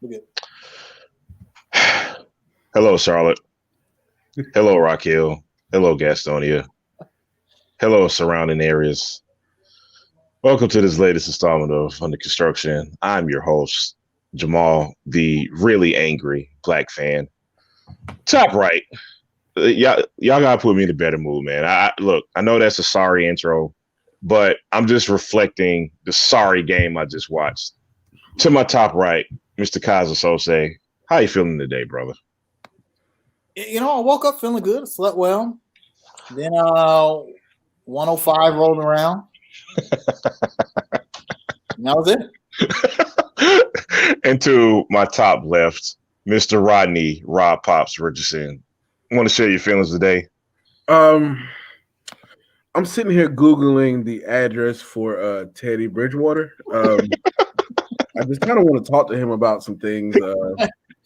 We're good. Hello, Charlotte. Hello, Raquel. Hello, Gastonia. Hello, surrounding areas. Welcome to this latest installment of Under Construction. I'm your host, Jamal, the really angry black fan. Top right. Y'all gotta put me in a better mood, man. Look, I know that's a sorry intro, but I'm just reflecting the sorry game I just watched. To my top right, Mr. Kaza Sose. How you feeling today, brother? I woke up feeling good. Slept well. Then 105 rolled around. And that was it. And to my top left, Mr. Rodney Rob Pops Richardson. Want to share your feelings today? I'm sitting here Googling the address for Teddy Bridgewater. I just kind of want to talk to him about some things.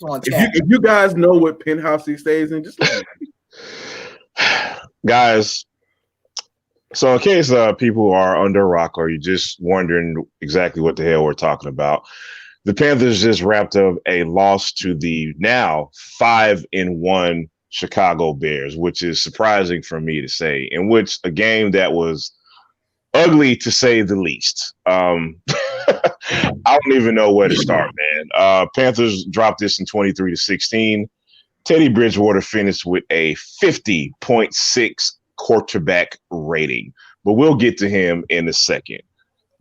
If you guys know what penthouse he stays in, just let me know. Guys, so in case people are under a rock or you're just wondering exactly what the hell we're talking about, the Panthers just wrapped up a loss to the now 5-1 Chicago Bears, which is surprising for me to say, in which a game that was ugly to say the least. I don't even know where to start, man. Panthers dropped this in 23-16. Teddy Bridgewater finished with a 50.6 quarterback rating, but we'll get to him in a second.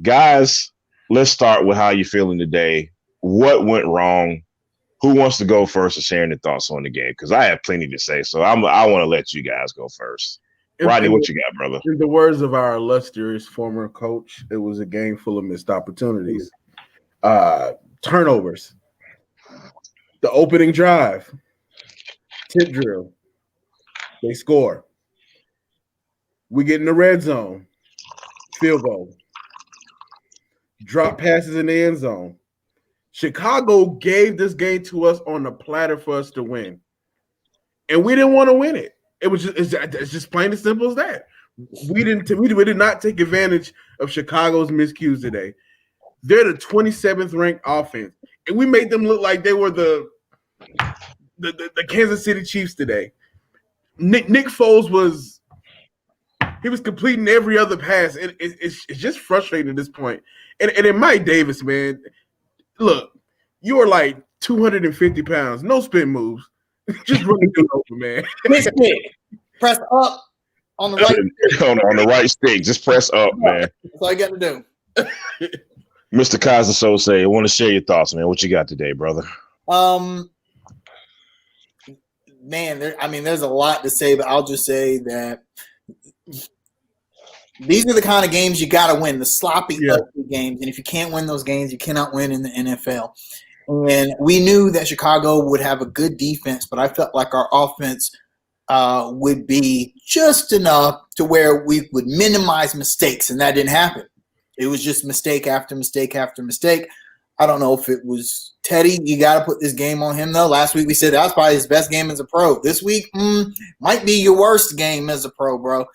Guys, let's start with how you're feeling today. What went wrong? Who wants to go first and sharing their thoughts on the game? Because I have plenty to say, so I want to let you guys go first. Rodney, what you got, brother? In the words of our illustrious former coach, it was a game full of missed opportunities. Turnovers. The opening drive. Tip drill. They score. We get in the red zone. Field goal. Drop passes in the end zone. Chicago gave this game to us on the platter for us to win. And we didn't want to win it. It's just plain and simple as that. We did not take advantage of Chicago's miscues today. They're the 27th ranked offense, and we made them look like they were the Kansas City Chiefs today. Nick Foles was completing every other pass. It's just frustrating at this point. And then Mike Davis, man, look, you are like 250 pounds, no spin moves. Just run it over, man. Press up on the right on the right stick. Just press up, man. That's all you got to do. Mr. Kaza Sose, I want to share your thoughts, man. What you got today, brother? Man, there's a lot to say, but I'll just say that these are the kind of games you got to win, the sloppy, ugly games. And if you can't win those games, you cannot win in the NFL. And we knew that Chicago would have a good defense, but I felt like our offense would be just enough to where we would minimize mistakes, and that didn't happen. It was just mistake after mistake after mistake. I don't know if it was Teddy. You got to put this game on him, though. Last week we said that was probably his best game as a pro. This week might be your worst game as a pro, bro.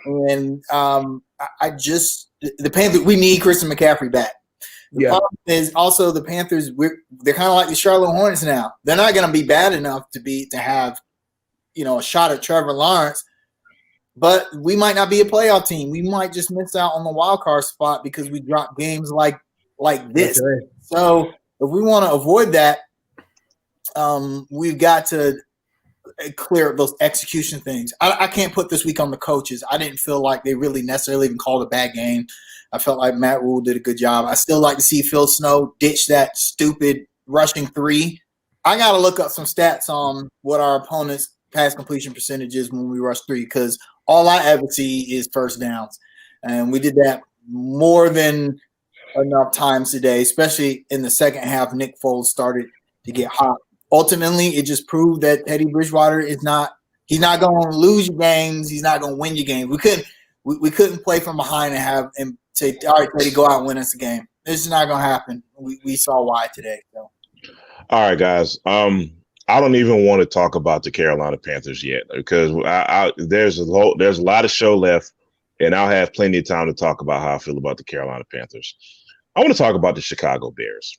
And the Panthers, we need Christian McCaffrey back. The problem is also the Panthers, they're kind of like the Charlotte Hornets now. They're not going to be bad enough to have, a shot at Trevor Lawrence, but we might not be a playoff team. We might just miss out on the wild card spot because we drop games like this. Okay. So if we want to avoid that, we've got to clear up those execution things. I can't put this week on the coaches. I didn't feel like they really necessarily even called a bad game. I felt like Matt Rule did a good job. I still like to see Phil Snow ditch that stupid rushing 3. I got to look up some stats on what our opponents' pass completion percentage is when we rush 3, because all I ever see is first downs. And we did that more than enough times today, especially in the second half. Nick Foles started to get hot. Ultimately, it just proved that Teddy Bridgewater he's not going to lose your games. He's not going to win your games. We couldn't play from behind and have him say, all right, Teddy, go out and win us a game. This is not going to happen. We saw why today. So. All right, guys. I don't even want to talk about the Carolina Panthers yet because there's a lot of show left, and I'll have plenty of time to talk about how I feel about the Carolina Panthers. I want to talk about the Chicago Bears.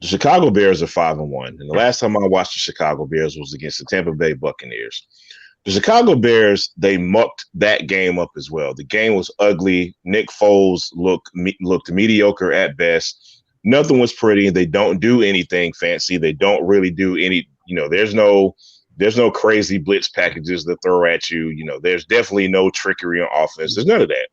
The Chicago Bears are 5-1, and the last time I watched the Chicago Bears was against the Tampa Bay Buccaneers. The Chicago Bears, they mucked that game up as well. The game was ugly. Nick Foles looked mediocre at best. Nothing was pretty. They don't do anything fancy. They don't really do any. There's no crazy blitz packages to throw at you. There's definitely no trickery on offense. There's none of that.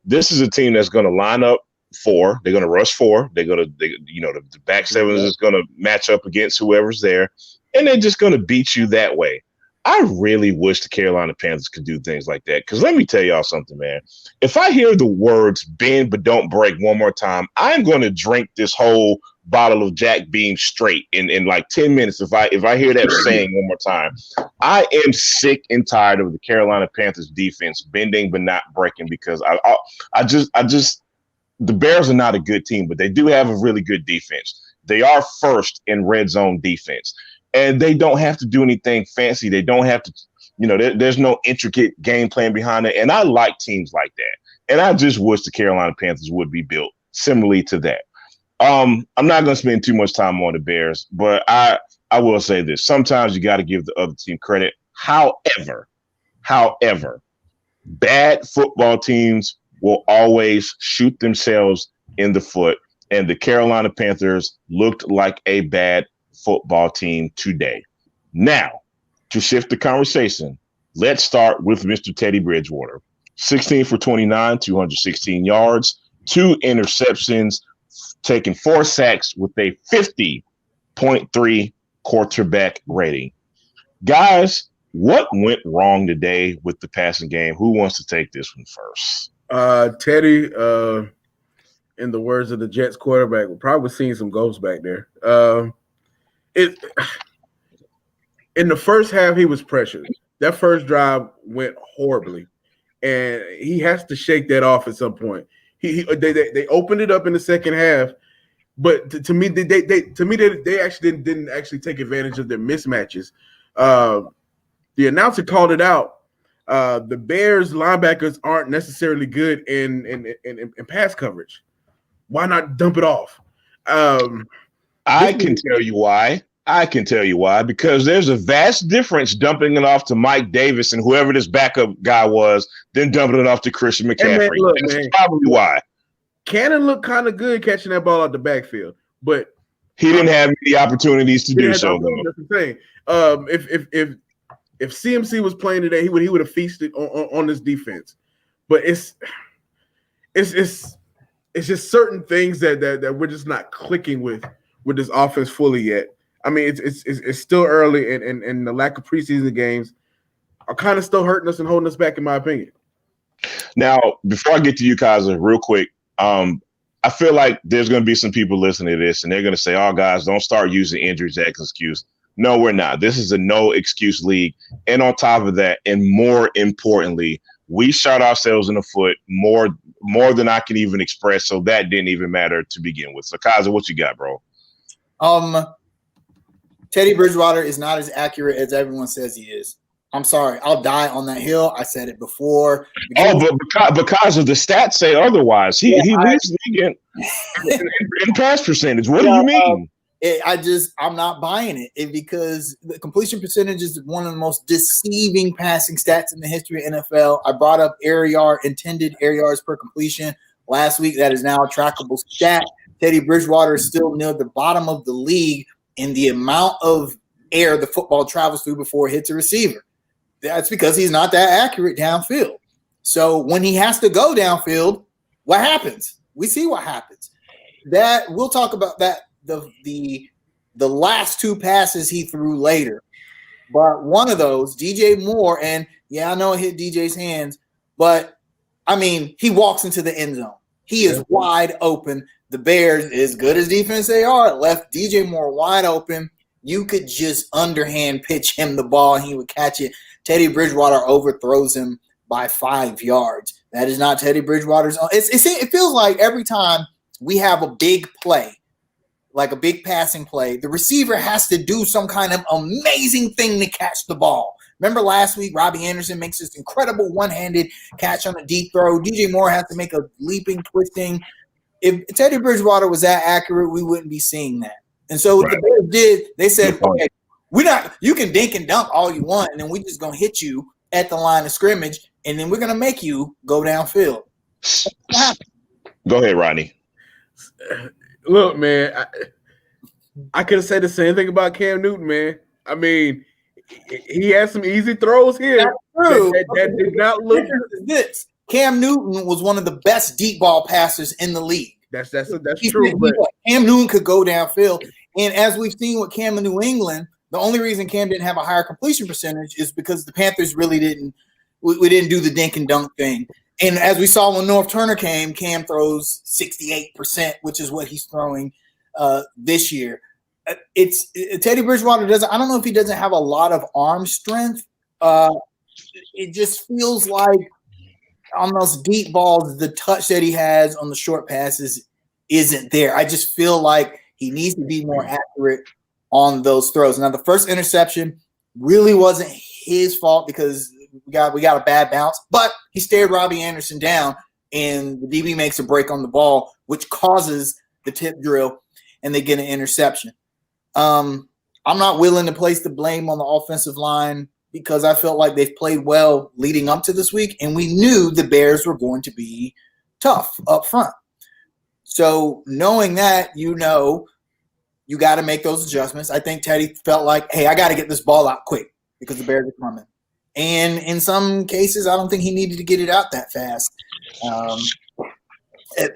This is a team that's going to line up 4. They're going to rush 4. The back sevens is going to match up against whoever's there, and they're just going to beat you that way. I really wish the Carolina Panthers could do things like that. Because let me tell y'all something, man. If I hear the words "bend but don't break" one more time, I'm going to drink this whole bottle of Jack Beam straight in like 10 minutes. If I hear that saying one more time, I am sick and tired of the Carolina Panthers defense bending but not breaking. Because I just the Bears are not a good team, but they do have a really good defense. They are first in red zone defense. And they don't have to do anything fancy. They don't have to, there's no intricate game plan behind it. And I like teams like that. And I just wish the Carolina Panthers would be built similarly to that. I'm not going to spend too much time on the Bears, but I will say this. Sometimes you got to give the other team credit. However, bad football teams will always shoot themselves in the foot. And the Carolina Panthers looked like a bad football team today. Now, to shift the conversation, let's start with Mr. Teddy Bridgewater. 16 for 29, 216 yards, 2 interceptions, taking 4 sacks with a 50.3 quarterback rating. Guys, what went wrong today with the passing game? Who wants to take this one first? Teddy, in the words of the Jets quarterback, we're probably seeing some ghosts back there. In the first half, he was pressured. That first drive went horribly, and he has to shake that off at some point. They opened it up in the second half, but to me, they actually didn't actually take advantage of their mismatches. The announcer called it out. The Bears linebackers aren't necessarily good in pass coverage. Why not dump it off? I can tell you why. Because there's a vast difference dumping it off to Mike Davis and whoever this backup guy was, then dumping it off to Christian McCaffrey. That's probably why. Cannon looked kind of good catching that ball out the backfield, but he didn't have many opportunities to do so. That's the thing. If CMC was playing today, he would have feasted on this defense. But it's just certain things that we're just not clicking with this offense fully yet. I mean, it's still early, and the lack of preseason games are kind of still hurting us and holding us back, in my opinion. Now, before I get to you, Kaiser, real quick, I feel like there's going to be some people listening to this, and they're going to say, "Oh, guys, don't start using injuries as an excuse." No, we're not. This is a no excuse league, and on top of that, and more importantly, we shot ourselves in the foot more than I can even express. So that didn't even matter to begin with. So, Kaiser, what you got, bro? Teddy Bridgewater is not as accurate as everyone says he is. I'm sorry. I'll die on that hill. I said it before. But because of the stats say otherwise. He leads the league in pass percentage. What do you mean? I'm not buying it because the completion percentage is one of the most deceiving passing stats in the history of NFL. I brought up intended air yards per completion last week. That is now a trackable stat. Teddy Bridgewater is still near the bottom of the league in the amount of air the football travels through before it hits a receiver. That's because he's not that accurate downfield. So when he has to go downfield, what happens? We see what happens. That we'll talk about that. The last 2 passes he threw later, but one of those, DJ Moore, and yeah, I know it hit DJ's hands, but I mean, he walks into the end zone. He is wide open. The Bears, as good as defense they are, left DJ Moore wide open. You could just underhand pitch him the ball and he would catch it. Teddy Bridgewater overthrows him by 5 yards. That is not Teddy Bridgewater's own. It feels like every time we have a big play, like a big passing play, the receiver has to do some kind of amazing thing to catch the ball. Remember last week, Robbie Anderson makes this incredible one-handed catch on a deep throw. DJ Moore has to make a leaping, twisting. If Teddy Bridgewater was that accurate, we wouldn't be seeing that. And so what the Bears did, they said, okay, you can dink and dunk all you want, and then we're just going to hit you at the line of scrimmage, and then we're going to make you go downfield. Go ahead, Rodney. Look, man, I could have said the same thing about Cam Newton, man. I mean, he had some easy throws here. That's true. That did not look. This Cam Newton was one of the best deep ball passers in the league. That's true. But Cam Newton could go downfield, and as we've seen with Cam in New England, the only reason Cam didn't have a higher completion percentage is because the Panthers really didn't. We didn't do the dink and dunk thing. And as we saw when North Turner came, Cam throws 68%, which is what he's throwing this year. It's Teddy Bridgewater doesn't. I don't know if he doesn't have a lot of arm strength. It just feels like on those deep balls, the touch that he has on the short passes isn't there. I just feel like he needs to be more accurate on those throws. Now, the first interception really wasn't his fault because we got a bad bounce, but he stared Robbie Anderson down, and the DB makes a break on the ball, which causes the tip drill, and they get an interception. I'm not willing to place the blame on the offensive line because I felt like they've played well leading up to this week, and we knew the Bears were going to be tough up front. So knowing that, you got to make those adjustments. I think Teddy felt like, hey, I got to get this ball out quick because the Bears are coming. And in some cases, I don't think he needed to get it out that fast.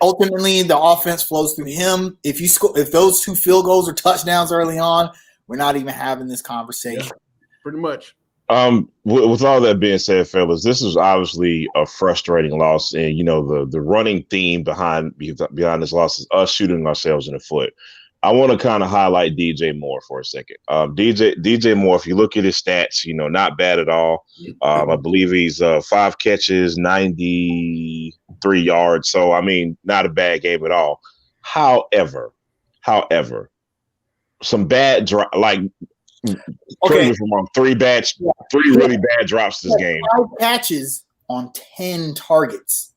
Ultimately, the offense flows through him. If those 2 field goals are touchdowns early on, we're not even having this conversation. Yeah, pretty much. With all that being said, fellas, this is obviously a frustrating loss, and the running theme behind this loss is us shooting ourselves in the foot. I want to kind of highlight DJ Moore for a second. DJ Moore, if you look at his stats, not bad at all. I believe he's 5 catches, 93 yards. So, I mean, not a bad game at all. However, some bad three really bad drops this game. 5 catches on 10 targets.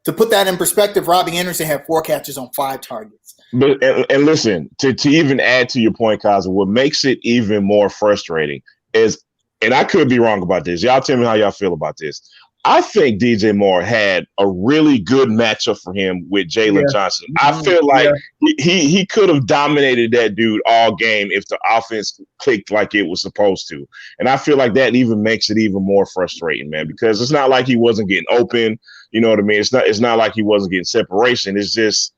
To put that in perspective, Robbie Anderson had 4 catches on 5 targets. But and listen, to even add to your point, Kaza, what makes it even more frustrating is, and I could be wrong about this. Y'all tell me how y'all feel about this. I think DJ Moore had a really good matchup for him with Jalen Johnson. I feel like he could have dominated that dude all game if the offense clicked like it was supposed to. And I feel like that even makes it even more frustrating, man, because it's not like he wasn't getting open. You know what I mean? It's not like he wasn't getting separation. It's just,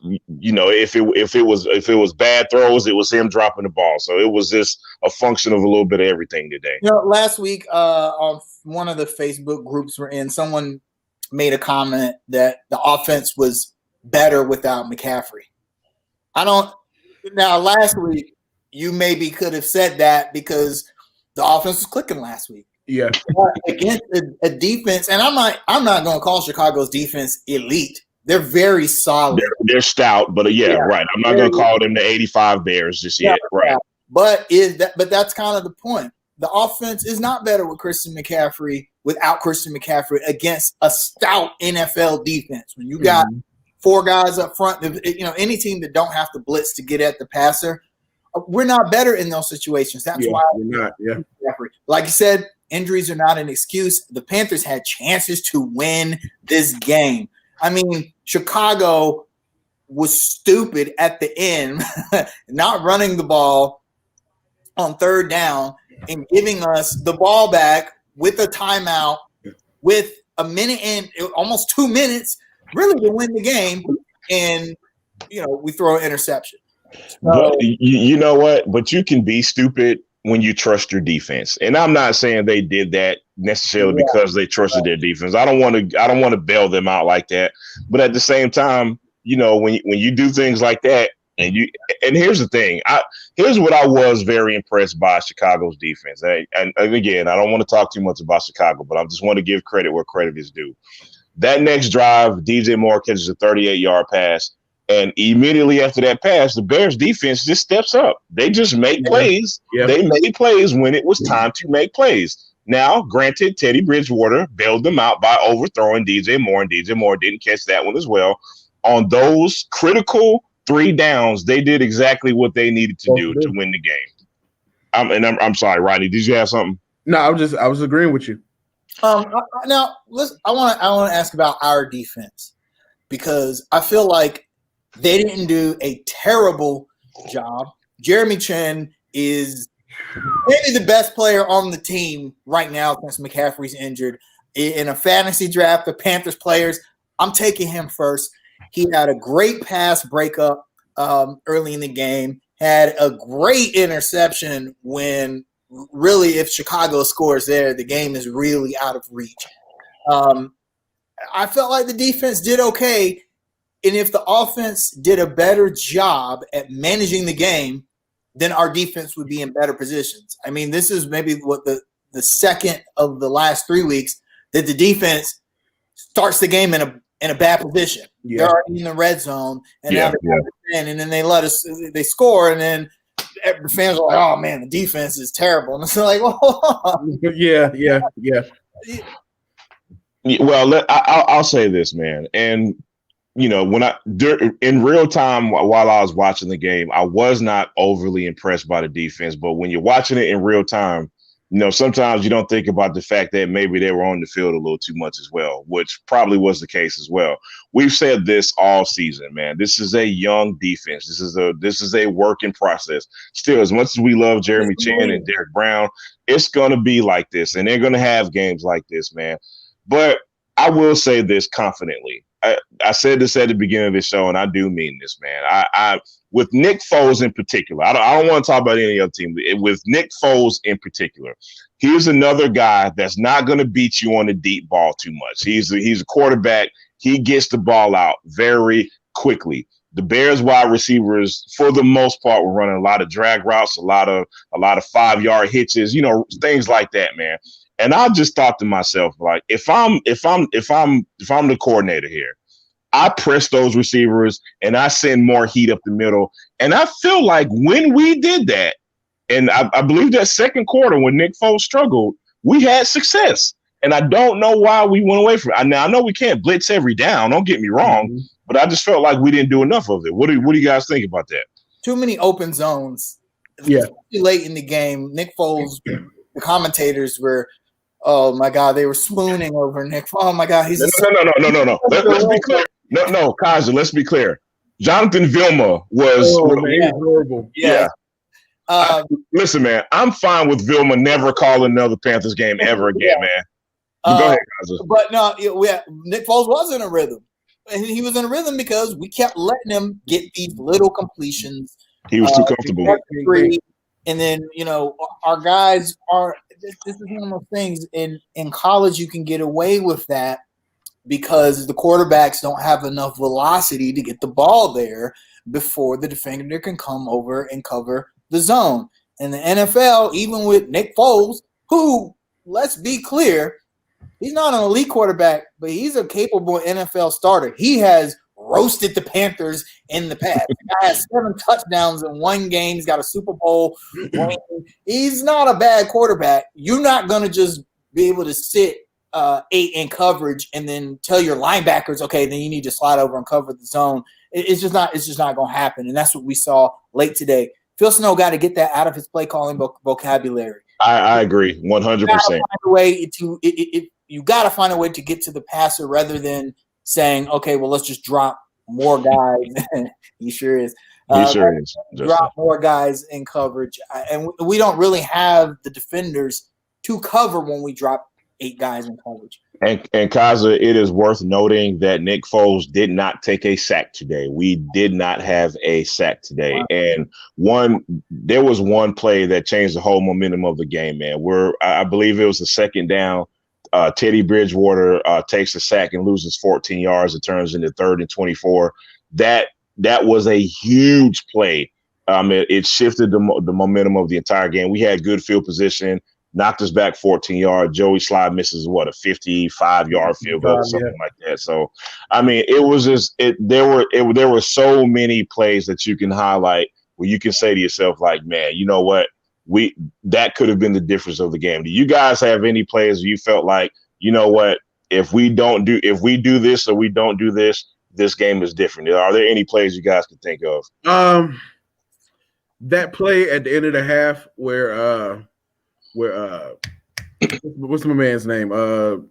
if it was bad throws, it was him dropping the ball. So it was just a function of a little bit of everything today. Last week on one of the Facebook groups we're in, someone made a comment that the offense was better without McCaffrey. Last week you maybe could have said that because the offense was clicking last week. Yeah. But against a defense, and I'm not going to call Chicago's defense elite. They're very solid. They're stout, but right. I'm not going to call them the 85 Bears just yet. Right. But that's kind of the point. The offense is not better with Christian McCaffrey without Christian McCaffrey against a stout NFL defense. When you got 4 guys up front, any team that don't have to blitz to get at the passer, we're not better in those situations. That's why we're not. Yeah. Like you said, injuries are not an excuse. The Panthers had chances to win this game. I mean, Chicago was stupid at the end, not running the ball on 3rd down and giving us the ball back with a timeout with a minute and almost 2 minutes really to win the game. And, we throw an interception. But you know what? But you can be stupid when you trust your defense. And I'm not saying they did that necessarily because they trusted their defense. I don't want to bail them out like that. But at the same time, when you do things like that, and here's the thing, here's what I was very impressed by Chicago's defense. And again, I don't want to talk too much about Chicago, but I just want to give credit where credit is due. That next drive, DJ Moore catches a 38-yard pass. And immediately after that pass, the Bears defense just steps up. They just make plays. Yeah. They made plays when it was time to make plays. Now, granted, Teddy Bridgewater bailed them out by overthrowing DJ Moore, and DJ Moore didn't catch that one as well. On those critical 3 downs, they did exactly what they needed to do to win the game. I'm sorry, Rodney. Did you have something? No, I was agreeing with you. Now, I want to ask about our defense because I feel like they didn't do a terrible job. Jeremy Chin is maybe the best player on the team right now since McCaffrey's injured. In a fantasy draft of Panthers players, I'm taking him first. He had a great pass breakup early in the game, had a great interception when really if Chicago scores there, the game is really out of reach. I felt like the defense did okay, and if the offense did a better job at managing the game, then our defense would be in better positions. I mean, this is maybe what the second of the last 3 weeks that the defense starts the game in a bad position. Yeah. They're already in the red zone, and now they're in, and then they score, and then the fans are like, "Oh man, the defense is terrible," and it's like, "Oh, yeah." Well, I'll say this, man, and when in real time while I was watching the game, I was not overly impressed by the defense. But when you're watching it in real time, sometimes you don't think about the fact that maybe they were on the field a little too much as well, which probably was the case as well. We've said this all season, man. This is a young defense. This is a work in process. Still, as much as we love Jeremy Chin and Derek Brown, it's going to be like this, and they're going to have games like this, man. But I will say this confidently. I said this at the beginning of the show, and I do mean this, man. I with Nick Foles in particular, I don't want to talk about any other team. With Nick Foles in particular, here's another guy that's not going to beat you on the deep ball too much. He's a quarterback. He gets the ball out very quickly. The Bears wide receivers, for the most part, were running a lot of drag routes, a lot of 5-yard hitches, things like that, man. And I just thought to myself, like, if I'm the coordinator here, I press those receivers and I send more heat up the middle. And I feel like when we did that, and I believe that second quarter when Nick Foles struggled, we had success. And I don't know why we went away from it. Now, I know we can't blitz every down. Don't get me wrong, but I just felt like we didn't do enough of it. What do you guys think about that? Too many open zones. Yeah. Late in the game, Nick Foles, the commentators were, oh my God, they were swooning over Nick. Oh my God, he's no. Let's be clear. No, Kaja, let's be clear. Jonathan Vilma was horrible. Yeah. Listen, man, I'm fine with Vilma never calling another Panthers game ever again, man. Go ahead, Kaja. But no, Nick Foles was in a rhythm. And he was in a rhythm because we kept letting him get these little completions. He was too comfortable. And then, our guys are – this is one of those things. In college, you can get away with that because the quarterbacks don't have enough velocity to get the ball there before the defender can come over and cover the zone. In the NFL, even with Nick Foles, who, let's be clear, he's not an elite quarterback, but he's a capable NFL starter. He has roasted the Panthers in the past. The guy has 7 touchdowns in one game. He's got a Super Bowl win. He's not a bad quarterback. You're not going to just be able to sit 8 in coverage and then tell your linebackers, okay, then you need to slide over and cover the zone. It's just not going to happen. And that's what we saw late today. Phil Snow got to get that out of his play calling vocabulary. I agree 100%. You got to find a way to get to the passer rather than saying, okay, well, let's just drop more guys. He sure is. Drop more guys in coverage. And we don't really have the defenders to cover when we drop 8 guys in coverage. And Kaza, it is worth noting that Nick Foles did not take a sack today. We did not have a sack today. And there was one play that changed the whole momentum of the game, man. I believe it was the second down. Teddy Bridgewater takes a sack and loses 14 yards. It turns into 3rd and 24. That was a huge play. It shifted the momentum of the entire game. We had good field position, knocked us back 14 yards. Joey Slye misses a 55-yard field goal or something like that. So, I mean, it was just there were so many plays that you can highlight where you can say to yourself, like, man, you know what? That could have been the difference of the game. Do you guys have any plays where you felt like, you know what, if we do this or we don't do this, this game is different? Are there any plays you guys can think of? That play at the end of the half where what's my man's name? The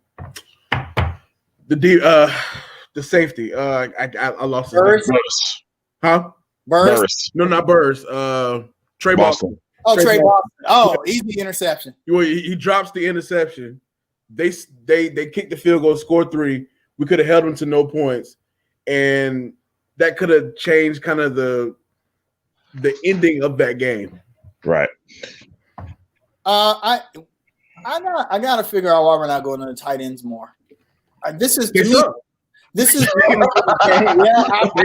safety. I lost his name. Burris. Huh? Burris. No, not Burris. Trey Boston. Oh, Trey Boston. Oh, easy interception. He drops the interception. They kicked the field goal, scored 3. We could have held them to no points, and that could have changed kind of the ending of that game. Right. I gotta figure out why we're not going to the tight ends more. This is to me. This is here's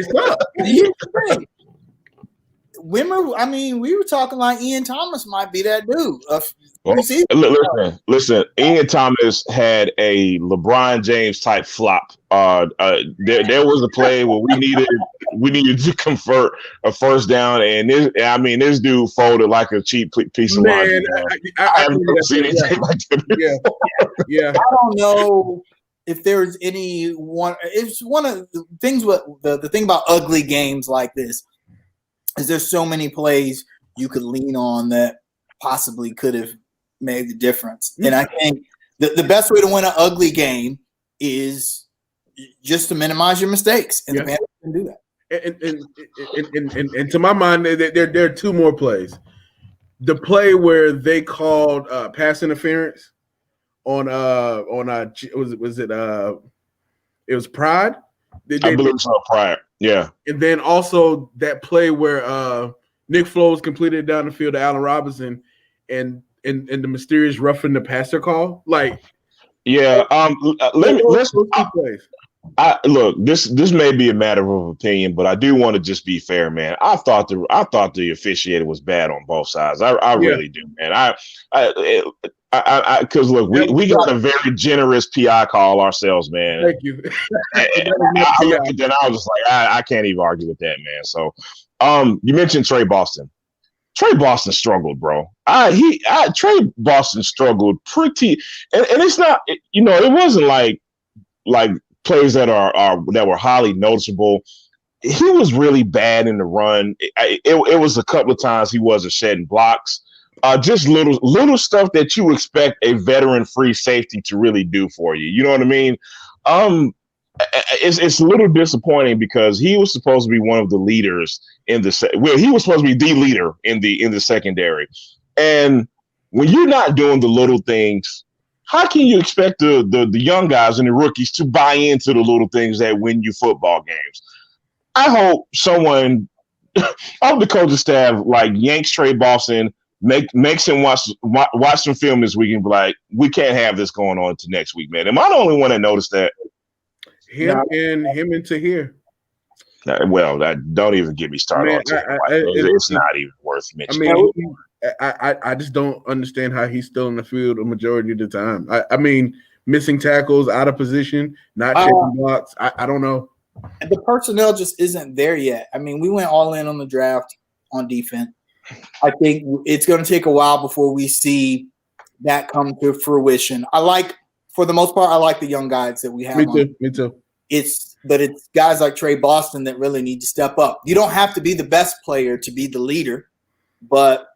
the thing. Wimmer, I mean, we were talking like Ian Thomas might be that dude. Listen. Ian Thomas had a LeBron James type flop. There was a play where we needed to convert a first down, and this dude folded like a cheap piece of laundry. I haven't seen anything like that. Yeah. I don't know if there's any one. It's one of the things. What the thing about ugly games like this is there's so many plays you could lean on that possibly could have made the difference. And I think the best way to win an ugly game is just to minimize your mistakes. And the Panthers can do that. And to my mind, there are 2 more plays. The play where they called pass interference on it was Pride. I believe so, Pride. Yeah. And then also that play where Nick Foles completed down the field to Allen Robinson and the mysterious roughing the passer call. Like, yeah. Let's look. This may be a matter of opinion, but I do want to just be fair, man. I thought the officiating was bad on both sides. I really do, man. Because look, we got a very generous PI call ourselves, man. Thank you. I looked at that, I was just like, I can't even argue with that, man. So, you mentioned Trey Boston. Trey Boston struggled, bro. Trey Boston struggled pretty, and it's not, it wasn't like plays that were highly noticeable. He was really bad in the run. It was a couple of times he wasn't shedding blocks. Just little stuff that you expect a veteran free safety to really do for you. You know what I mean? It's a little disappointing because he was supposed to be one of the leaders he was supposed to be the leader in the secondary. And when you're not doing the little things, how can you expect the young guys and the rookies to buy into the little things that win you football games? I hope the coaching staff like yanks Trey Boston, makes him watch some film this week and be like, we can't have this going on to next week, man. Am I the only one that noticed that? Him and Tahir. Well, don't even get me started on Tahir. It's not even worth mentioning. I just don't understand how he's still in the field a majority of the time. I mean, missing tackles, out of position, not checking blocks. I don't know. The personnel just isn't there yet. I mean, we went all in on the draft on defense. I think it's going to take a while before we see that come to fruition. For the most part, I like the young guys that we have. Me too. It's guys like Trey Boston that really need to step up. You don't have to be the best player to be the leader, but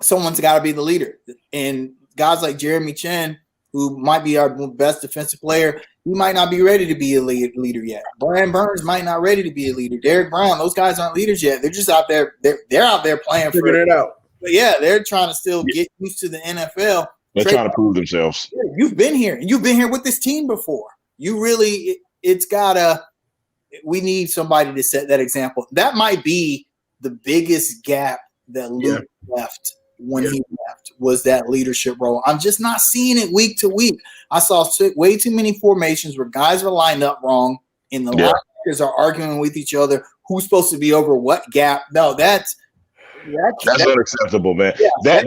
someone's got to be the leader. And guys like Jeremy Chin, who might be our best defensive player, he might not be ready to be a leader yet. Brian Burns might not ready to be a leader. Derek Brown, those guys aren't leaders yet. They're just out there. They're out there playing figuring it out. But yeah, they're trying to still get used to the NFL. They're trying to prove themselves. You've been here. You've been here with this team before. You really, we need somebody to set that example. That might be the biggest gap that Luke left when he left, was that leadership role. I'm just not seeing it week to week. I saw way too many formations where guys are lined up wrong and the linebackers are arguing with each other who's supposed to be over what gap. No, that's unacceptable, man. Yeah,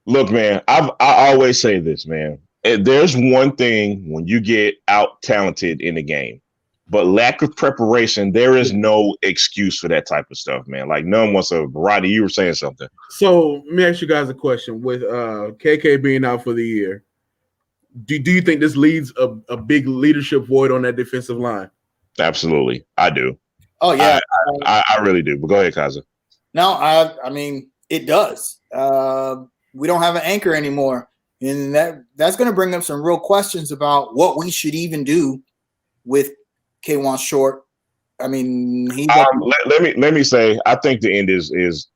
look, man, I always say this, man. There's one thing when you get out talented in the game, but lack of preparation, there is no excuse for that type of stuff, man. Like none whatsoever. Rodney, you were saying something. So let me ask you guys a question. With KK being out for the year, do you think this leaves a big leadership void on that defensive line? Absolutely, I do. Oh yeah, I really do. But go ahead, Kaza. No, I mean it does. We don't have an anchor anymore, and that's going to bring up some real questions about what we should even do with K1 Short. I mean, let me say, I think the end is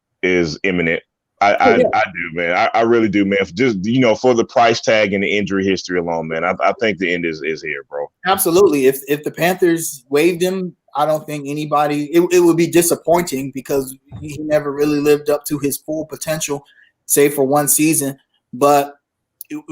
imminent. I do, man. I really do, man. Just for the price tag and the injury history alone, man. I think the end is here, bro. Absolutely. If the Panthers waived him, I don't think anybody. It would be disappointing because he never really lived up to his full potential, save for one season. But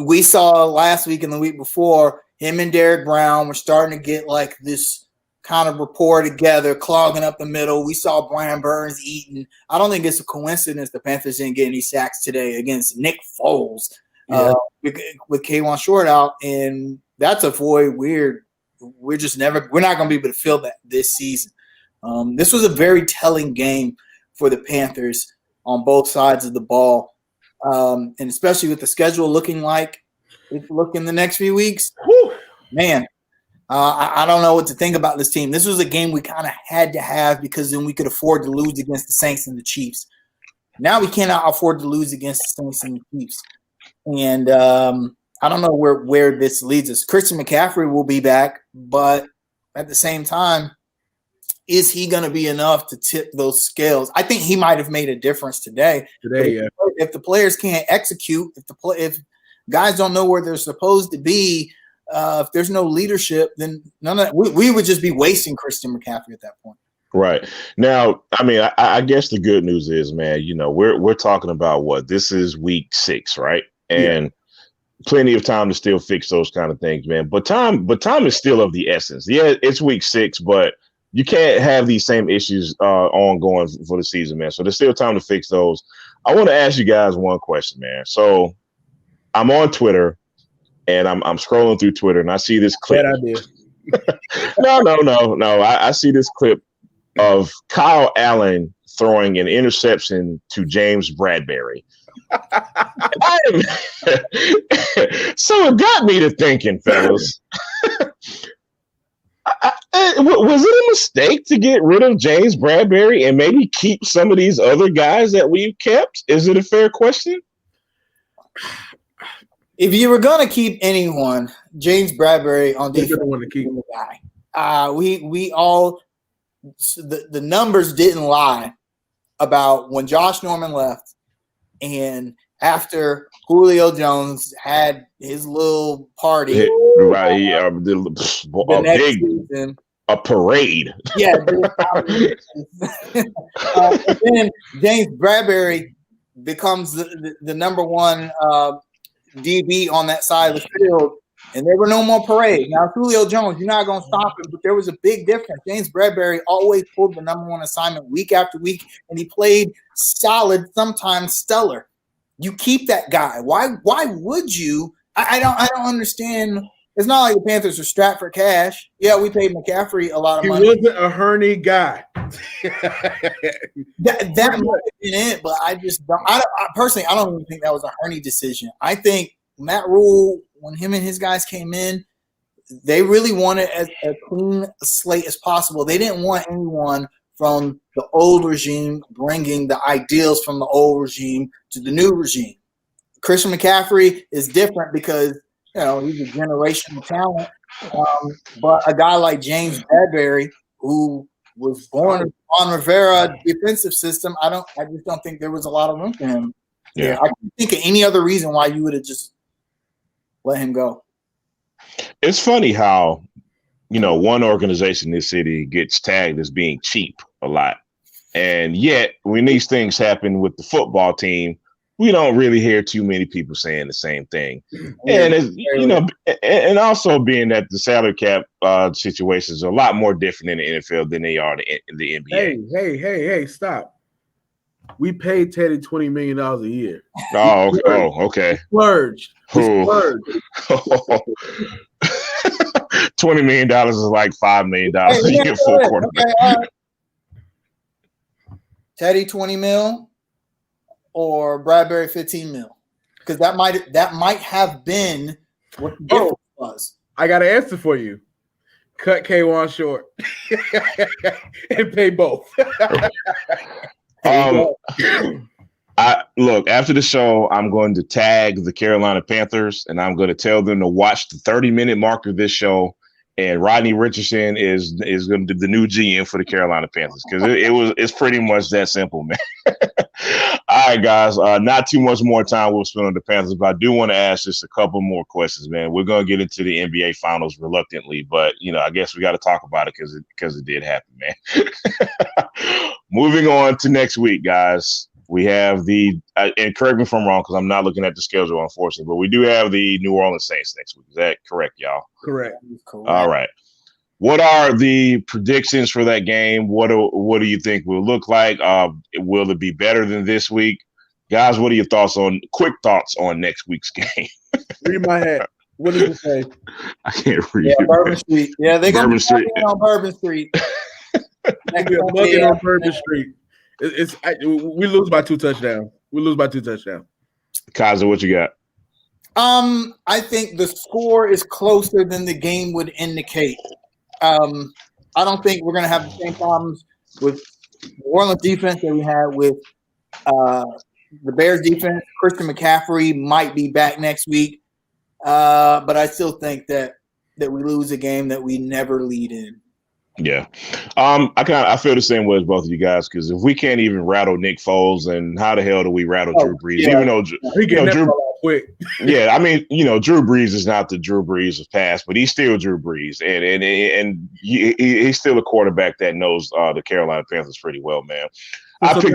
we saw last week and the week before, him and Derek Brown were starting to get like this kind of rapport together, clogging up the middle. We saw Brian Burns eating. I don't think it's a coincidence the Panthers didn't get any sacks today against Nick Foles with K1 Short out, and that's a void we're not going to be able to fill that this season. This was a very telling game for the Panthers on both sides of the ball, and especially with the schedule looking like it's looking the next few weeks. Whew, man. I don't know what to think about this team. This was a game we kind of had to have because then we could afford to lose against the Saints and the Chiefs. Now we cannot afford to lose against the Saints and the Chiefs. And I don't know where this leads us. Christian McCaffrey will be back, but at the same time, is he going to be enough to tip those scales? I think he might have made a difference today. If the players can't execute, if guys don't know where they're supposed to be, if there's no leadership, then we would just be wasting Christian McCaffrey at that point. Right. Now, I mean, I guess the good news is, man, we're talking about what? This is week 6, right? And plenty of time to still fix those kind of things, man. But time is still of the essence. Yeah, it's week 6, but you can't have these same issues ongoing for the season, man. So there's still time to fix those. I want to ask you guys one question, man. So I'm on Twitter. And I'm scrolling through Twitter and I see this clip. No. I see this clip of Kyle Allen throwing an interception to James Bradberry. So it got me to thinking, fellas. Was it a mistake to get rid of James Bradberry and maybe keep some of these other guys that we've kept? Is it a fair question? If you were going to keep anyone, James Bradberry on defense, the guy. We all the numbers didn't lie about when Josh Norman left, and after Julio Jones had his little party, right? A parade. Yeah. And then James Bradberry becomes the number one. DB on that side of the field, and there were no more parades. Now, Julio Jones, you're not going to stop him, but there was a big difference. James Bradberry always pulled the number one assignment week after week, and he played solid, sometimes stellar. You keep that guy. Why would you? I don't understand. It's not like the Panthers are strapped for cash. Yeah, we paid McCaffrey a lot of money. He wasn't a Hurney guy. that might have been it, but I just don't. I personally, I don't even think that was a Hurney decision. I think Matt Rule, when him and his guys came in, they really wanted as a clean slate as possible. They didn't want anyone from the old regime bringing the ideals from the old regime to the new regime. Christian McCaffrey is different because he's a generational talent, but a guy like James Bradberry, who was born on Rivera defensive system, I just don't think there was a lot of room for him. Yeah, I can't think of any other reason why you would have just let him go. It's funny how one organization in this city gets tagged as being cheap a lot, and yet when these things happen with the football team, we don't really hear too many people saying the same thing. And and also being that the salary cap situations are a lot more different in the NFL than they are in the NBA. Hey, stop. We paid Teddy $20 million a year. Okay. Splurged. $20 million is like $5 million a year for a quarterback. Teddy $20 million. Or Bradberry $15 million, because that might have been what the difference was. I got an answer for you. cut K1 short and pay both. Look, after the show, I'm going to tag the Carolina Panthers, and I'm going to tell them to watch the 30-minute mark of this show. And Rodney Richardson is going to be the new GM for the Carolina Panthers because it's pretty much that simple, man. All right, guys. Not too much more time we'll spend on the Panthers, but I do want to ask just a couple more questions, man. We're going to get into the NBA Finals reluctantly, but I guess we got to talk about it because it did happen, man. Moving on to next week, guys. We have and correct me if I'm wrong because I'm not looking at the schedule, unfortunately, but we do have the New Orleans Saints next week. Is that correct, y'all? Correct. All right. What are the predictions for that game? What do you think will look like? Will it be better than this week? Guys, what are your quick thoughts on next week's game? Read my head. What does it say? I can't read it. Bourbon Street. Yeah, they're going to be on Bourbon Street. Mugging on Bourbon Street. We lose by 2 touchdowns. Kaza, what you got? I think the score is closer than the game would indicate. I don't think we're going to have the same problems with New Orleans defense that we had with the Bears defense. Christian McCaffrey might be back next week, but I still think that we lose a game that we never lead in. Yeah. I feel the same way as both of you guys because if we can't even rattle Nick Foles, then how the hell do we rattle Drew Brees? Yeah. Even though Drew quick. Yeah, I mean, Drew Brees is not the Drew Brees of past, but he's still Drew Brees, and he's still a quarterback that knows the Carolina Panthers pretty well, man. So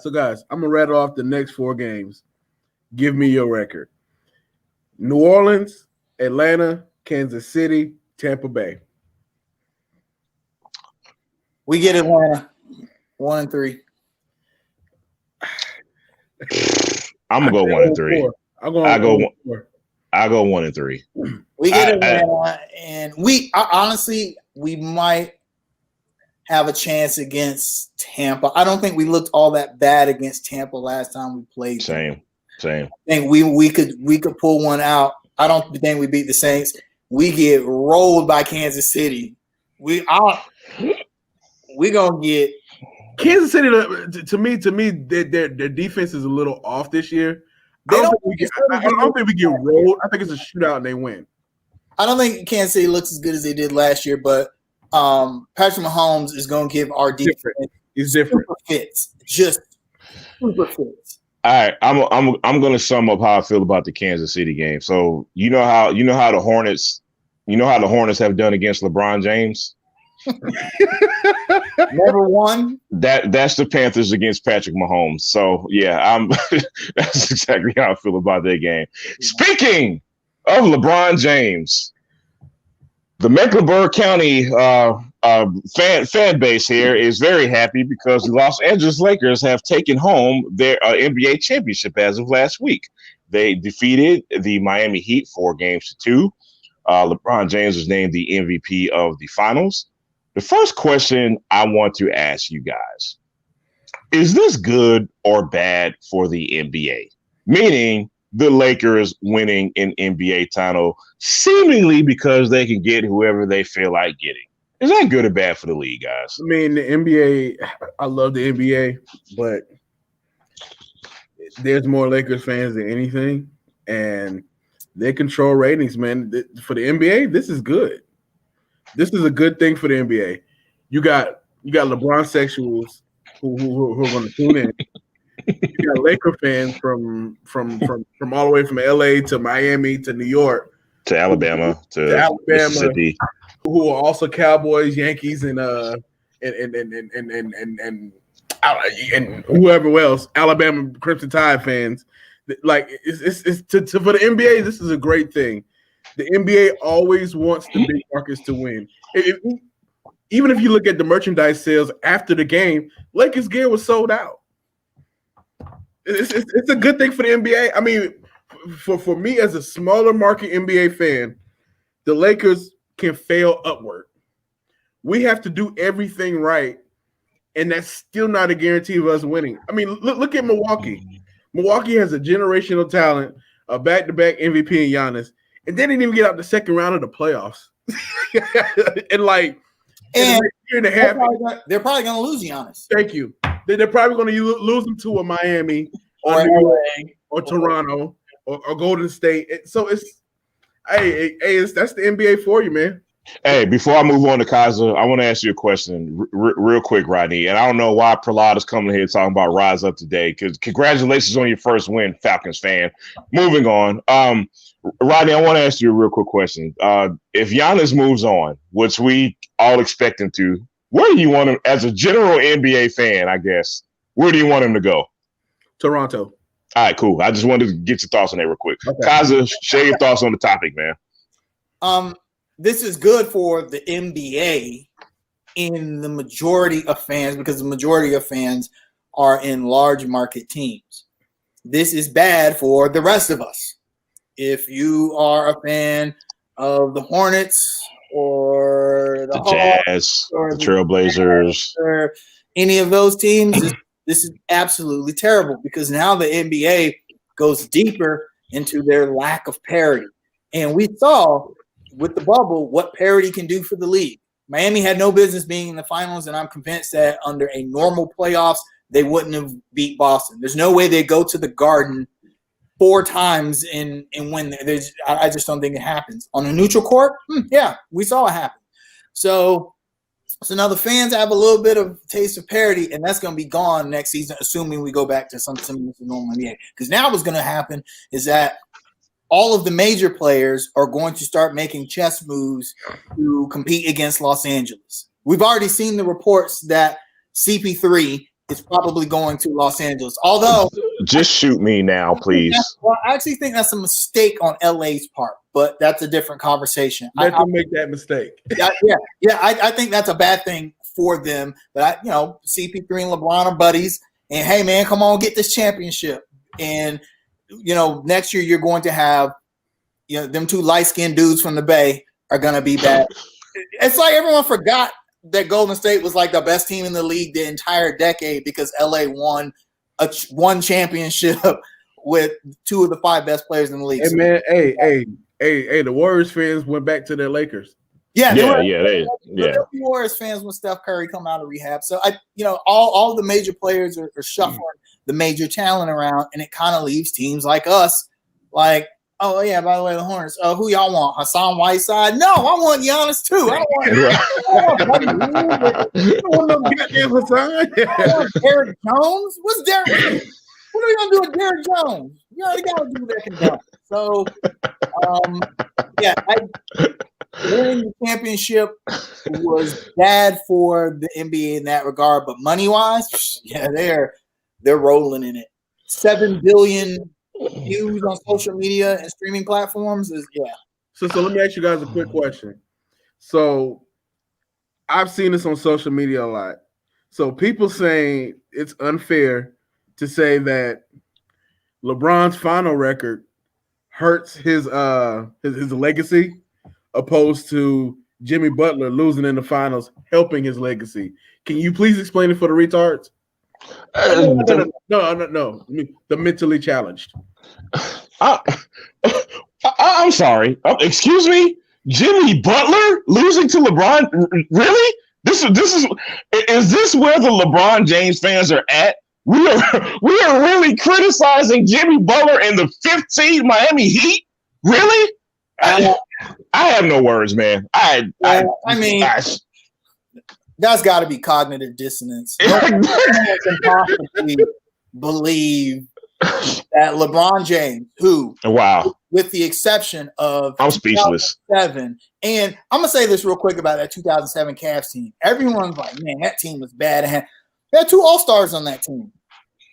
guys, I'm gonna rattle off the next 4 games. Give me your record: New Orleans, Atlanta, Kansas City, Tampa Bay. We get Atlanta 1-3. I'm gonna go 1-3. I go 1-3. We get Atlanta, and honestly we might have a chance against Tampa. I don't think we looked all that bad against Tampa last time we played. Same. I think we could pull one out. I don't think we beat the Saints. We get rolled by Kansas City. We're going to get Kansas City. To me, their defense is a little off this year. I don't think we get rolled. I think it's a shootout and they win. I don't think Kansas City looks as good as they did last year, but Patrick Mahomes is going to give our defense different fits. Just super fits. All right, I'm going to sum up how I feel about the Kansas City game. So you know how the Hornets have done against LeBron James. Never won. That's the Panthers against Patrick Mahomes. So yeah, that's exactly how I feel about that game. Speaking of LeBron James, the Mecklenburg County fan base here is very happy because the Los Angeles Lakers have taken home their NBA championship as of last week. They defeated the Miami Heat 4-2. LeBron James was named the MVP of the finals. The first question I want to ask you guys, is this good or bad for the NBA? Meaning the Lakers winning an NBA title seemingly because they can get whoever they feel like getting. Is that good or bad for the league, guys? I mean, the NBA, I love the NBA, but there's more Lakers fans than anything, and they control ratings, man. For the NBA, this is good. This is a good thing for the NBA. You got LeBron sexuals who are going to tune in. You got Laker fans from all the way from LA to Miami to New York to Alabama to Mississippi, who are also Cowboys, Yankees, and whoever else, Alabama Crimson Tide fans. Like it's for the NBA, this is a great thing. The NBA always wants the big markets to win. Even if you look at the merchandise sales after the game, Lakers gear was sold out. It's a good thing for the NBA. I mean, for me as a smaller market NBA fan, the Lakers can fail upward. We have to do everything right, and that's still not a guarantee of us winning. I mean, look at Milwaukee. Milwaukee has a generational talent, a back-to-back MVP in Giannis, and they didn't even get out the second round of the playoffs. and like and year and a half, they're probably going to lose Giannis. Thank you. They're probably going to lose him to a Miami or LA or Toronto or Golden State. So it's that's the NBA for you, man. Hey, before I move on to Kaiser, I want to ask you a question real quick, Rodney. And I don't know why Prahlad is coming here talking about Rise Up today, because congratulations on your first win, Falcons fan. Moving on. Rodney, I want to ask you a real quick question. If Giannis moves on, which we all expect him to, where do you want him, as a general NBA fan, I guess, where do you want him to go? Toronto. All right, cool. I just wanted to get your thoughts on that real quick. Okay. Kaiser, share your thoughts on the topic, man. This is good for the NBA in the majority of fans, because the majority of fans are in large market teams. This is bad for the rest of us. If you are a fan of the Hornets or the Jazz or the Trailblazers or any of those teams, this is absolutely terrible, because now the NBA goes deeper into their lack of parity. And we saw with the bubble what parity can do for the league. Miami had no business being in the finals, and I'm convinced that under a normal playoffs, they wouldn't have beat Boston. There's no way they go to the Garden 4 times and win there. I just don't think it happens. On a neutral court, yeah, we saw it happen. So now the fans have a little bit of taste of parity, and that's going to be gone next season, assuming we go back to some similar to normal NBA. Because now what's going to happen is that all of the major players are going to start making chess moves to compete against Los Angeles. We've already seen the reports that CP3 is probably going to Los Angeles. Although, just shoot me now, please. I actually think that's a mistake on LA's part, but that's a different conversation. Let them make that mistake. I think that's a bad thing for them. But CP3 and LeBron are buddies, and hey, man, come on, get this championship. And next year you're going to have, them 2 light-skinned dudes from the Bay are going to be bad. It's like everyone forgot that Golden State was like the best team in the league the entire decade because LA won one championship with 2 of the 5 best players in the league. Hey, man, hey, the Warriors fans went back to their Lakers. The Warriors fans when Steph Curry come out of rehab. So all the major players are shuffling the major talent around, and it kind of leaves teams like us like, oh yeah, by the way, the Hornets. Who y'all want? Hassan Whiteside? No, I want Giannis too. I want Derrick Jones. What's Derrick? What are we gonna do with Derrick Jones? You already got to do that can dunk. So, winning the championship was bad for the NBA in that regard, but money wise, they're rolling in it. 7 billion views on social media and streaming platforms is So let me ask you guys a quick question. So I've seen this on social media a lot. So people saying it's unfair to say that LeBron's final record hurts his legacy, opposed to Jimmy Butler losing in the finals helping his legacy. Can you please explain it for the retards? No. The mentally challenged. I'm sorry. Excuse me? Jimmy Butler losing to LeBron? Really? Is this where the LeBron James fans are at? We are really criticizing Jimmy Butler and the 15 Miami Heat? Really? I have no words, man. That's got to be cognitive dissonance. No one can possibly believe that LeBron James, who, with the exception of I'm speechless. 2007, and I'm gonna say this real quick about that 2007 Cavs team. Everyone's like, man, that team was bad. There had 2 All-Stars on that team.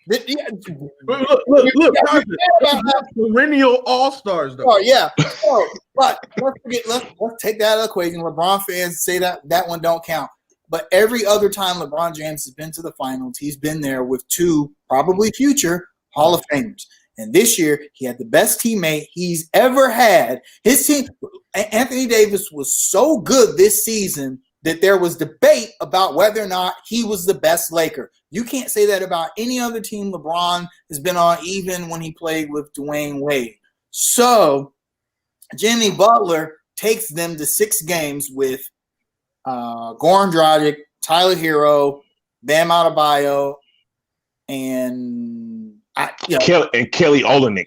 Look, perennial All-Stars though. Oh yeah. But let's take that out of the equation. LeBron fans say that one don't count. But every other time LeBron James has been to the finals, he's been there with 2 probably future Hall of Famers. And this year, he had the best teammate he's ever had. His team, Anthony Davis, was so good this season that there was debate about whether or not he was the best Laker. You can't say that about any other team LeBron has been on, even when he played with Dwayne Wade. So Jimmy Butler takes them to 6 games with Goran Dragic, Tyler Hero, Bam Adebayo, and Kelly Olynyk.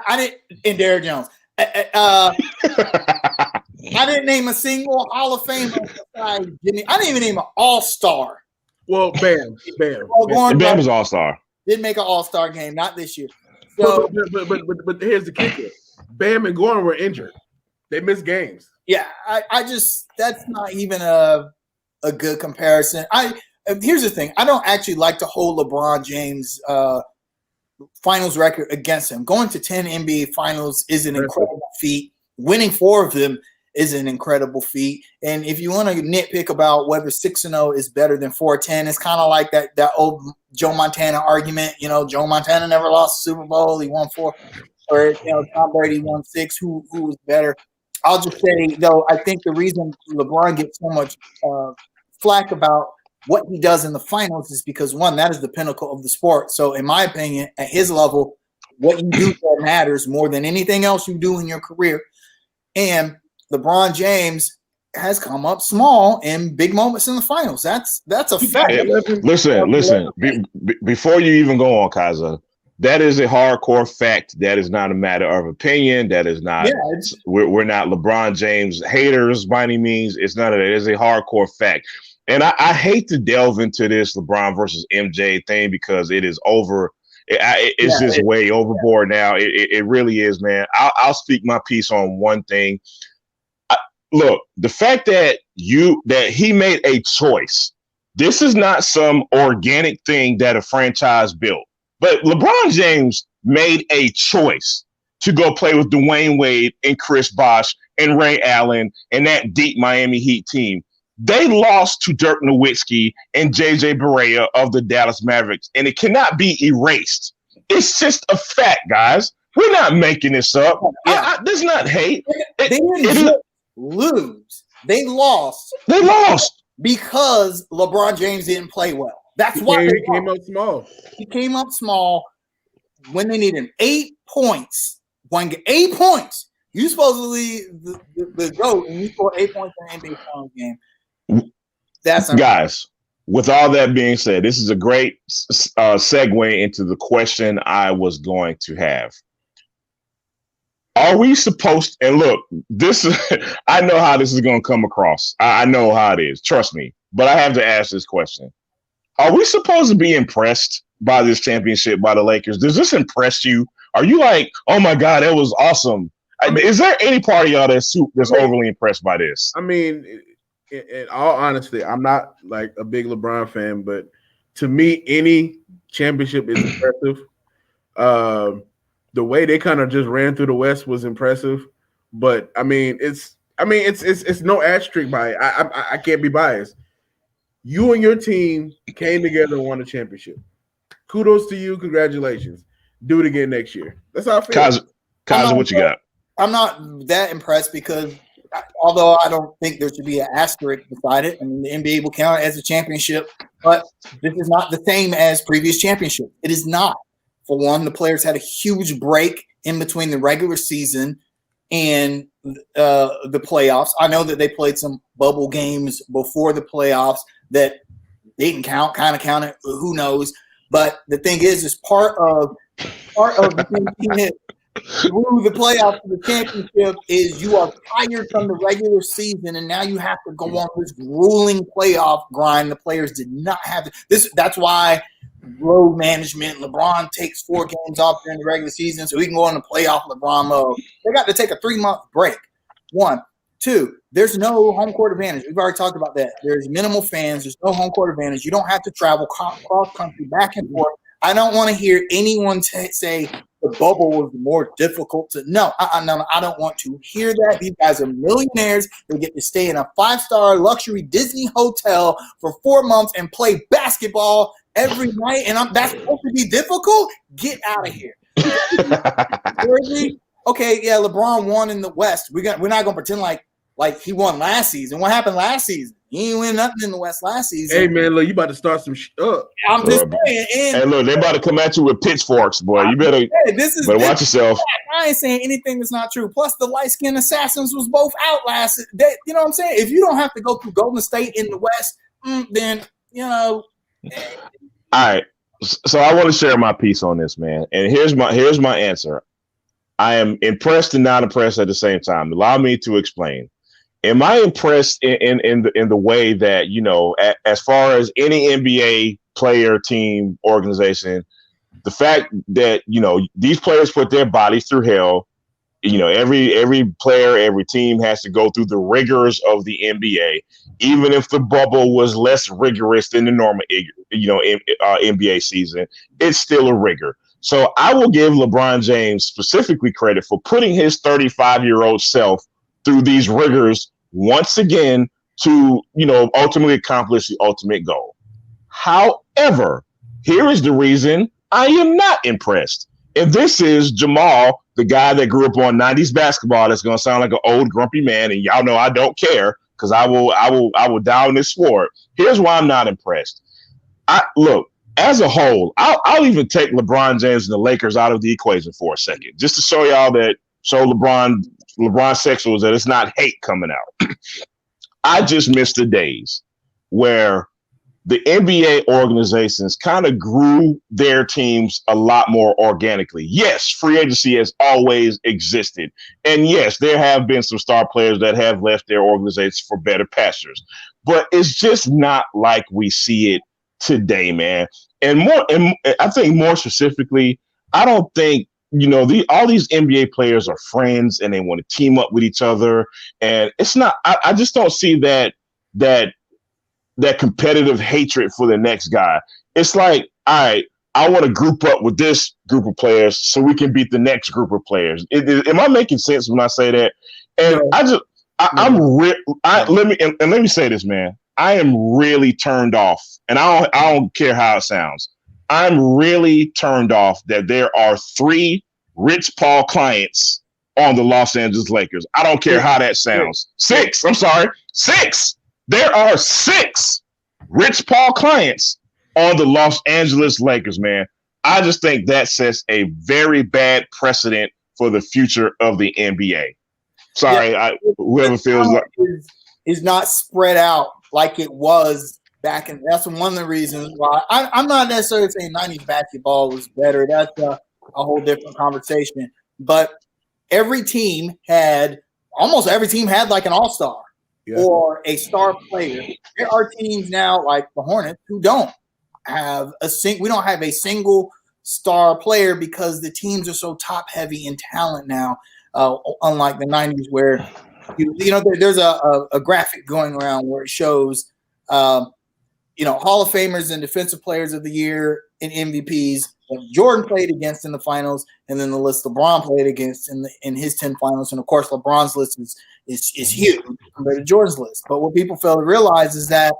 I didn't, and Derrick Jones. I didn't name a single Hall of Famer besides Jimmy. I didn't even name an All-Star. Well, Bam. Bam was All-Star. Didn't make an All-Star game, not this year. So, but here's the kicker: Bam and Goran were injured. They missed games. Yeah, I just that's not even a good comparison. Here's the thing: I don't actually like to hold LeBron James' finals record against him. Going to 10 NBA finals is an incredible feat. Winning 4 of them is an incredible feat. And if you want to nitpick about whether 6-0 is better than 4-10, it's kind of like that old Joe Montana argument. You know, Joe Montana never lost the Super Bowl. He won 4. Or, Tom Brady won 6. Who was better? I'll just say, though, I think the reason LeBron gets so much flack about what he does in the finals is because, one, that is the pinnacle of the sport. So, in my opinion, at his level, what you do there matters more than anything else you do in your career. And LeBron James has come up small in big moments in the finals. That's a fact. Listen. Before you even go on, Kaza, that is a hardcore fact. That is not a matter of opinion. That is not. We're not LeBron James haters by any means. It's none of that. It is a hardcore fact. And I hate to delve into this LeBron versus MJ thing because it is over. It's just way overboard now. It really is, man. I'll speak my piece on one thing. Look, the fact that he made a choice. This is not some organic thing that a franchise built. But LeBron James made a choice to go play with Dwayne Wade and Chris Bosh and Ray Allen and that deep Miami Heat team. They lost to Dirk Nowitzki and JJ Barea of the Dallas Mavericks, and it cannot be erased. It's just a fact, guys. We're not making this up. This is not hate. They didn't lose. They lost. They lost because LeBron James didn't play well. That's why he came up small. He came up small when they needed 8 points. 8 points. You supposedly the GOAT, and you scored 8 points in the NBA Finals game. Guys, with all that being said, this is a great segue into the question I was going to have. Are we supposed – and look, I know how this is going to come across. I know how it is. Trust me. But I have to ask this question. Are we supposed to be impressed by this championship by the Lakers? Does this impress you? Are you like, oh, my God, that was awesome? Is there any part of y'all that's overly impressed by this? I mean – in all honesty, I'm not like a big LeBron fan, but to me, any championship is impressive. The way they kind of just ran through the West was impressive, but it's no asterisk by it. I can't be biased. You and your team came together and won a championship. Kudos to you. Congratulations. Do it again next year. That's how I feel. Kaza, what you got? I'm not that impressed because although I don't think there should be an asterisk beside it, I mean, the NBA will count it as a championship, but this is not the same as previous championships. It is not. For one, the players had a huge break in between the regular season and the playoffs. I know that they played some bubble games before the playoffs that didn't count, kind of counted, who knows. But the thing is part of the team through the playoffs to the championship is you are tired from the regular season, and now you have to go on this grueling playoff grind. The players did not have this. That's why road management. LeBron takes 4 games off during the regular season so he can go on the playoff LeBron mode. They got to take a 3-month break. 1, 2. There's no home court advantage. We've already talked about that. There's minimal fans. There's no home court advantage. You don't have to travel cross country back and forth. I don't want to hear anyone say the bubble was more difficult to. No, I don't want to hear that. These guys are millionaires. They get to stay in a 5-star luxury Disney hotel for 4 months and play basketball every night. And that's supposed to be difficult? Get out of here. Okay, yeah, LeBron won in the West. We're not going to pretend like he won last season. What happened last season? He ain't win nothing in the West last season. Hey man, look, you about to start some shit up. I'm just saying. Hey, look, they about to come at you with pitchforks, boy. You better watch yourself. I ain't saying anything that's not true. Plus, the light-skinned assassins was both outlasted. You know what I'm saying? If you don't have to go through Golden State in the West, then All right. So I want to share my piece on this, man. And here's my answer. I am impressed and not impressed at the same time. Allow me to explain. Am I impressed in the way that, as far as any NBA player, team, organization, the fact that, these players put their bodies through hell, every player, every team has to go through the rigors of the NBA, even if the bubble was less rigorous than the normal, NBA season, it's still a rigor. So I will give LeBron James specifically credit for putting his 35-year-old self through these rigors once again to, ultimately accomplish the ultimate goal. However, here is the reason I am not impressed. And this is Jamal, the guy that grew up on 90s basketball that's going to sound like an old grumpy man. And y'all know I don't care because I will die on this sword. Here's why I'm not impressed. Look, as a whole, I'll even take LeBron James and the Lakers out of the equation for a second, just to show y'all show LeBron sexuals that it's not hate coming out. I just miss the days where the NBA organizations kind of grew their teams a lot more organically. Yes, free agency has always existed. And yes, there have been some star players that have left their organizations for better pastures. But it's just not like we see it today, man. And I think more specifically, I don't think, all these NBA players are friends and they want to team up with each other. And it's not, I just don't see that competitive hatred for the next guy. It's like, all right, I want to group up with this group of players so we can beat the next group of players. Am I making sense when I say that? And let me say this, man. I am really turned off, and I don't care how it sounds. I'm really turned off that there are 3 Rich Paul clients on the Los Angeles Lakers. I don't care how that sounds. 6. I'm sorry. 6. There are 6 Rich Paul clients on the Los Angeles Lakers, man. I just think that sets a very bad precedent for the future of the NBA. Sorry, whoever feels like is not spread out like it was back in. That's one of the reasons why I'm not necessarily saying 90s basketball was better. That's a whole different conversation. But almost every team had like an all-star. Yeah. Or a star player. There are teams now like the Hornets who don't have we don't have a single star player because the teams are so top heavy in talent now, unlike the 90s where there's a graphic going around where it shows Hall of Famers and defensive players of the year and MVPs that Jordan played against in the finals, and then the list LeBron played against in his 10 finals, and of course LeBron's list is huge compared to Jordan's list. But what people fail to realize is that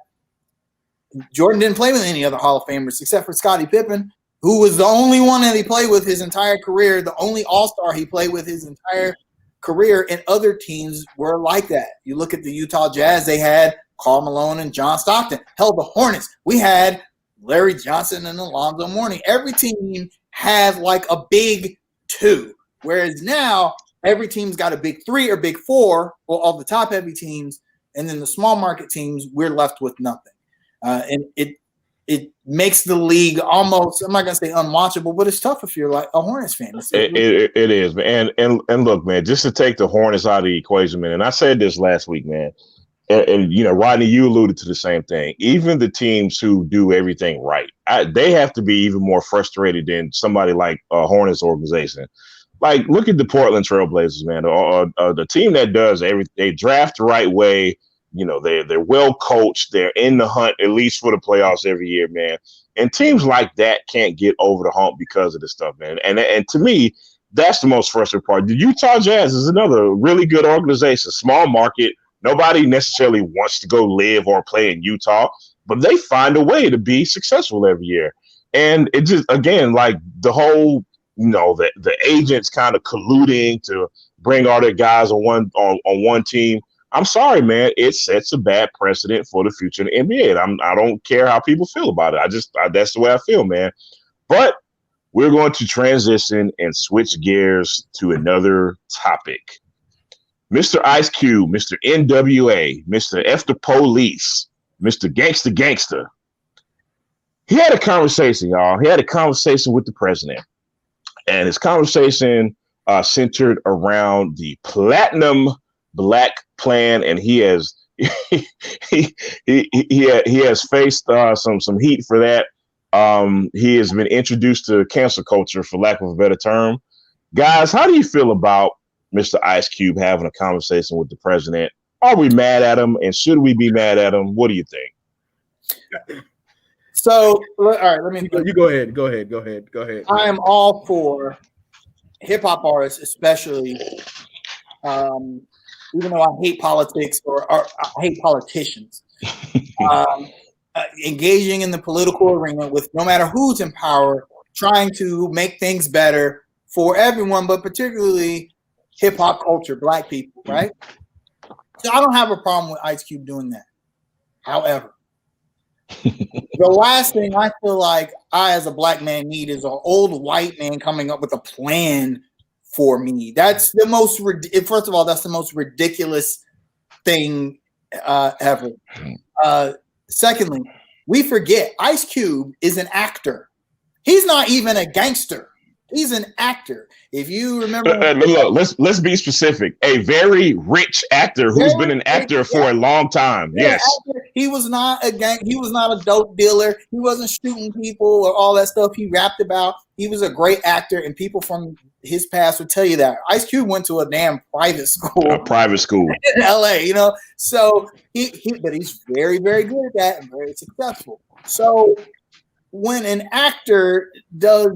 Jordan didn't play with any other Hall of Famers except for Scottie Pippen, who was the only one that he played with his entire career, the only all-star he played with his entire career, and other teams were like that. You look at the Utah Jazz, they had Karl Malone and John Stockton. Hell, the Hornets, we had Larry Johnson and Alonzo Mourning. Every team had like a big 2, whereas now every team's got a big 3 or big 4 of the top heavy teams, and then the small market teams, we're left with nothing. And it makes the league almost, I'm not going to say unwatchable, but it's tough if you're like a Hornets fan. It is, man. And look, man, just to take the Hornets out of the equation, man, and I said this last week, man, and Rodney, you alluded to the same thing. Even the teams who do everything right, they have to be even more frustrated than somebody like a Hornets organization. Like, look at the Portland Trailblazers, man. The team that does everything, they draft the right way. They're well coached. They're in the hunt, at least for the playoffs every year, man. And teams like that can't get over the hump because of this stuff, man. And to me, that's the most frustrating part. The Utah Jazz is another really good organization, small market. Nobody necessarily wants to go live or play in Utah, but they find a way to be successful every year. And it just, again, like the whole, the agents kind of colluding to bring all their guys on one team. I'm sorry, man. It sets a bad precedent for the future of the NBA. I don't care how people feel about it. That's the way I feel, man. But we're going to transition and switch gears to another topic. Mr. Ice Cube, Mr. NWA, Mr. F the Police, Mr. Gangsta. He had a conversation, y'all. He had a conversation with the president. And his conversation centered around the Platinum Black Plan, and he has he has faced some heat for that. He has been introduced to cancel culture, for lack of a better term. Guys, how do you feel about Mr. Ice Cube having a conversation with the president? Are we mad at him, and should we be mad at him? What do you think? So, all right, let me. You go ahead. Go ahead. I am all for hip hop artists, especially, even though I hate politics or I hate politicians, engaging in the political arena with no matter who's in power, trying to make things better for everyone, but particularly hip hop culture, Black people, right? So I don't have a problem with Ice Cube doing that. However, the last thing I feel like I, as a Black man, need is an old white man coming up with a plan for me. That's the most, first of all, that's the most ridiculous thing ever. Secondly, we forget Ice Cube is an actor. He's not even a gangster. He's an actor. If you remember, look, let's be specific. A very rich actor who's been an actor for a long time. Yes, he was not a gang. He was not a dope dealer. He wasn't shooting people or all that stuff he rapped about. He was a great actor, and people from his past would tell you that. Ice Cube went to a damn private school. In LA, you know. So but he's very, very good at that and very successful. So when an actor does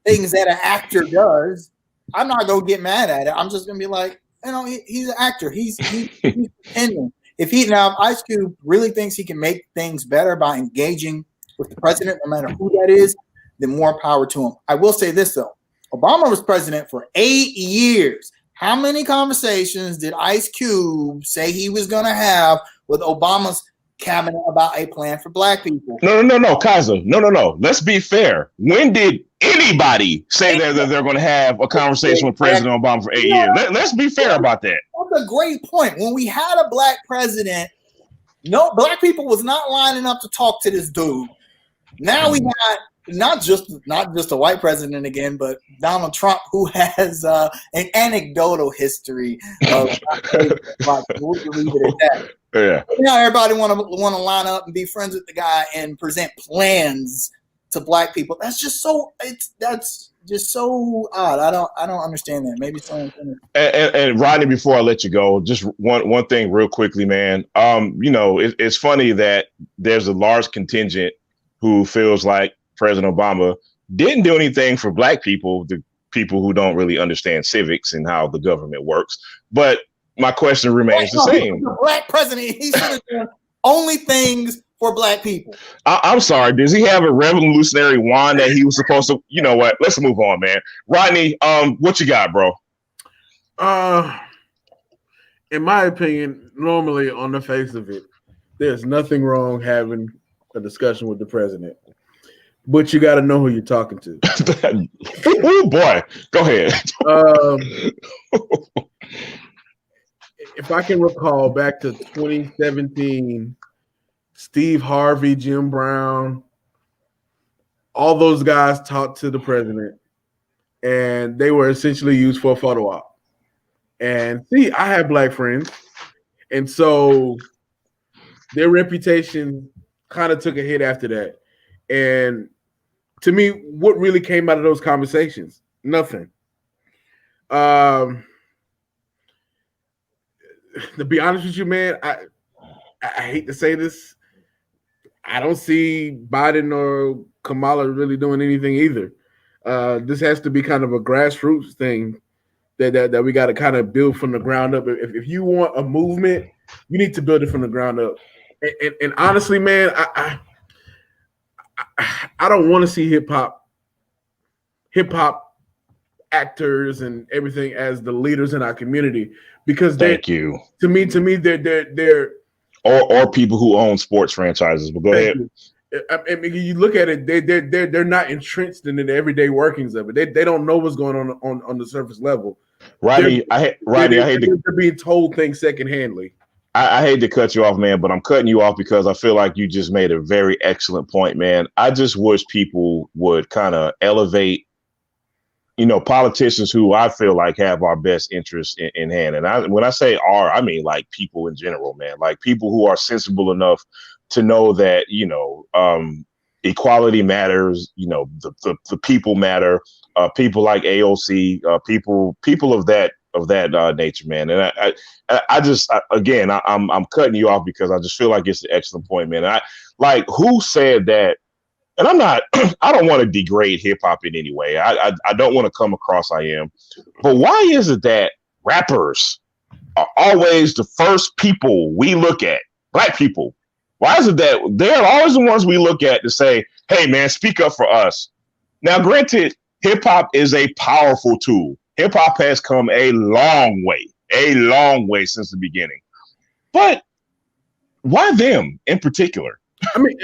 things that an actor does, I'm not gonna get mad at it. I'm just gonna be like, you know, he's an actor. He's pretending. If Ice Cube really thinks he can make things better by engaging with the president, no matter who that is, then more power to him. I will say this though: Obama was president for 8 years. How many conversations did Ice Cube say he was gonna have with Obama's cabinet about a plan for Black people? No, Kaiser. No. Let's be fair. When did anybody say that they're going to have a conversation with President Obama for 8 years? Let's be fair about that. That's a great point. When we had a Black president, no Black people was not lining up to talk to this dude. Now we got not just a white president again, but Donald Trump, who has an anecdotal history of Black people. We'll leave it at that. Yeah. Now everybody want to line up and be friends with the guy and present plans to Black people. That's just so odd. I don't understand that. Maybe someone can. And Rodney, before I let you go, just one thing real quickly, man. It's funny that there's a large contingent who feels like President Obama didn't do anything for Black people, the people who don't really understand civics and how the government works. But my question remains the same. He's a Black president. He should have done only things for Black people. I'm sorry. Does he have a revolutionary wand that he was supposed to? You know what? Let's move on, man. Rodney, what you got, bro? In my opinion, normally on the face of it, there's nothing wrong having a discussion with the president. But you got to know who you're talking to. Oh boy, go ahead. If I can recall back to 2017, Steve Harvey, Jim Brown, all those guys talked to the president, and they were essentially used for a photo op. And see, I have Black friends, and so their reputation kind of took a hit after that. And to me, what really came out of those conversations? Nothing. To be honest with you, man, I hate to say this. I don't see Biden or Kamala really doing anything either. This has to be kind of a grassroots thing that we got to kind of build from the ground up. If you want a movement, you need to build it from the ground up. And honestly, man, I don't want to see hip hop actors and everything as the leaders in our community, because thank you. To me, they're or people who own sports franchises. But go ahead. I mean, you look at it; they're not entrenched in the everyday workings of it. They don't know what's going on the surface level. Rodney, they're being told things secondhandly. I hate to cut you off, man, but I'm cutting you off because I feel like you just made a very excellent point, man. I just wish people would kind of elevate, politicians who I feel like have our best interests in hand. And when I say I mean like people in general, man, like people who are sensible enough to know that, equality matters, the people matter, people like AOC, people of that nature, man. And I'm cutting you off because I just feel like it's an excellent point, man. Who said that? And I don't want to degrade hip hop in any way. I don't want to come across I am, but why is it that rappers are always the first people we look at? Black people. Why is it that they're always the ones we look at to say, hey, man, speak up for us? Now, granted, hip hop is a powerful tool. Hip hop has come a long way since the beginning. But why them in particular? I mean,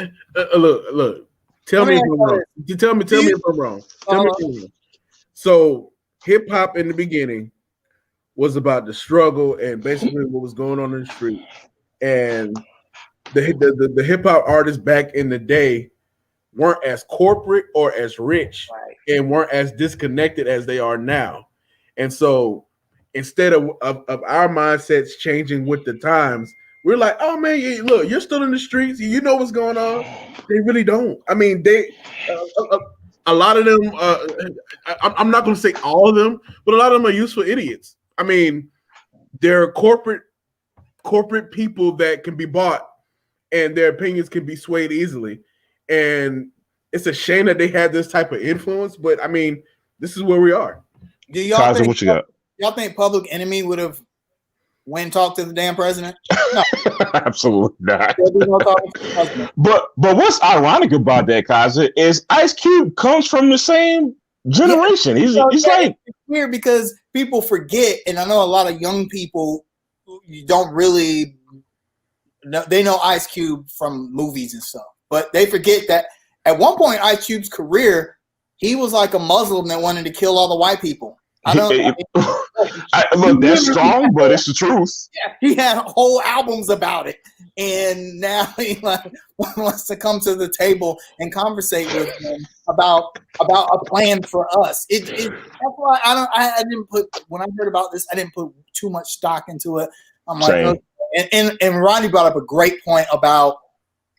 look. Tell me if I'm wrong. Tell me if I'm wrong. Tell me if I'm wrong. So, hip hop in the beginning was about the struggle and basically what was going on in the street. And the hip hop artists back in the day weren't as corporate or as rich, and weren't as disconnected as they are now. And so instead of our mindsets changing with the times, we're like, oh man, look, you're still in the streets. You know what's going on. They really don't. I mean, a lot of them, I'm not going to say all of them, but a lot of them are useful idiots. I mean, they're corporate people that can be bought and their opinions can be swayed easily. And it's a shame that they had this type of influence, but I mean, this is where we are. Do y'all think, what you got? Y'all think Public Enemy would have went and talked to the damn president? No. Absolutely not. But what's ironic about that, Kaza, is Ice Cube comes from the same generation. Yeah, he's like, it's weird because people forget, and I know a lot of young people don't really know. They know Ice Cube from movies and stuff, but they forget that at one point Ice Cube's career, he was like a Muslim that wanted to kill all the white people. Look, that's strong, but it's the truth. Yeah, he had whole albums about it, and now he wants to come to the table and conversate with them about a plan for us. That's why I didn't put, when I heard about this, I didn't put too much stock into it. I'm like, okay. And Ronnie brought up a great point about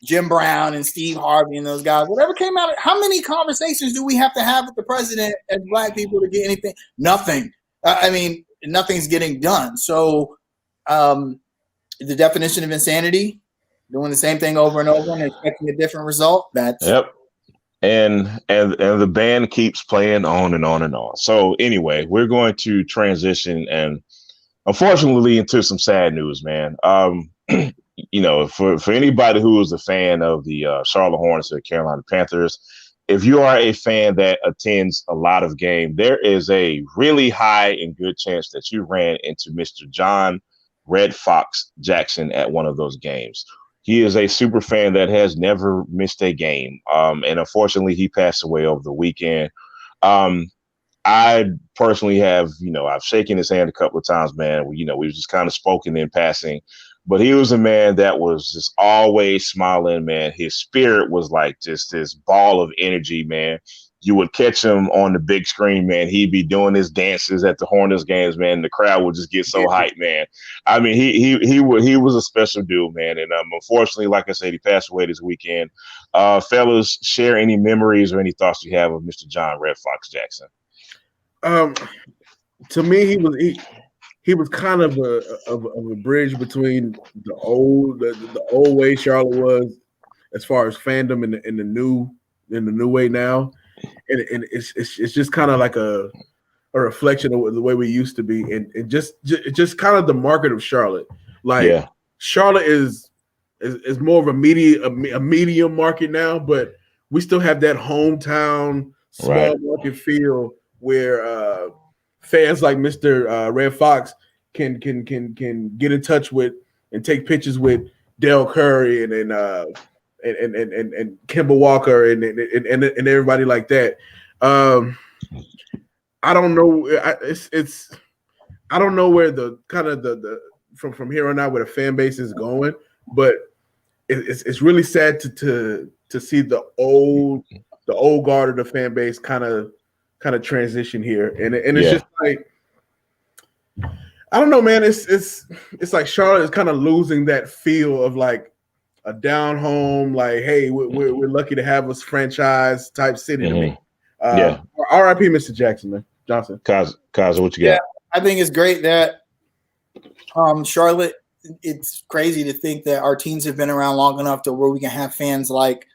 Jim Brown and Steve Harvey and those guys. Whatever came out, how many conversations do we have to have with the president as black people to get anything? Nothing. I mean, nothing's getting done. So the definition of insanity, doing the same thing over and over and expecting a different result. That's yep. And the band keeps playing on and on and on. So anyway, we're going to transition and unfortunately into some sad news, man. For anybody who is a fan of the Charlotte Hornets or Carolina Panthers, if you are a fan that attends a lot of games, there is a really high and good chance that you ran into Mr. John Red Fox Jackson at one of those games. He is a super fan that has never missed a game. And unfortunately, he passed away over the weekend. I personally have, I've shaken his hand a couple of times, man. We've just kind of spoken in passing. But he was a man that was just always smiling, man. His spirit was like just this ball of energy, man. You would catch him on the big screen, man. He'd be doing his dances at the Hornets games, man. The crowd would just get so hyped, man. I mean, he was a special dude, man. And unfortunately, like I said, he passed away this weekend. Fellas, share any memories or any thoughts you have of Mr. John Red Fox Jackson. To me, he was kind of a bridge between the old way Charlotte was, as far as fandom, in the new way now, and it's just kind of like a reflection of the way we used to be, and just kind of the market of Charlotte. Charlotte is more of a medium market now, but we still have that hometown small market feel where fans like Mr. Red Fox can get in touch with and take pictures with Dale Curry and Kemba Walker and everybody like that. I don't know. I don't know where the kind of the from here on out where the fan base is going, but it's really sad to see the old guard of the fan base kind of transition here, and it's just like, I don't know, man. It's like Charlotte is kind of losing that feel of like a down home, like, hey, we're lucky to have us franchise type city to me. R.I.P. Mr. Jackson, man. Johnson. Kaza, what you got? I think it's great that Charlotte. It's crazy to think that our teams have been around long enough to where we can have fans like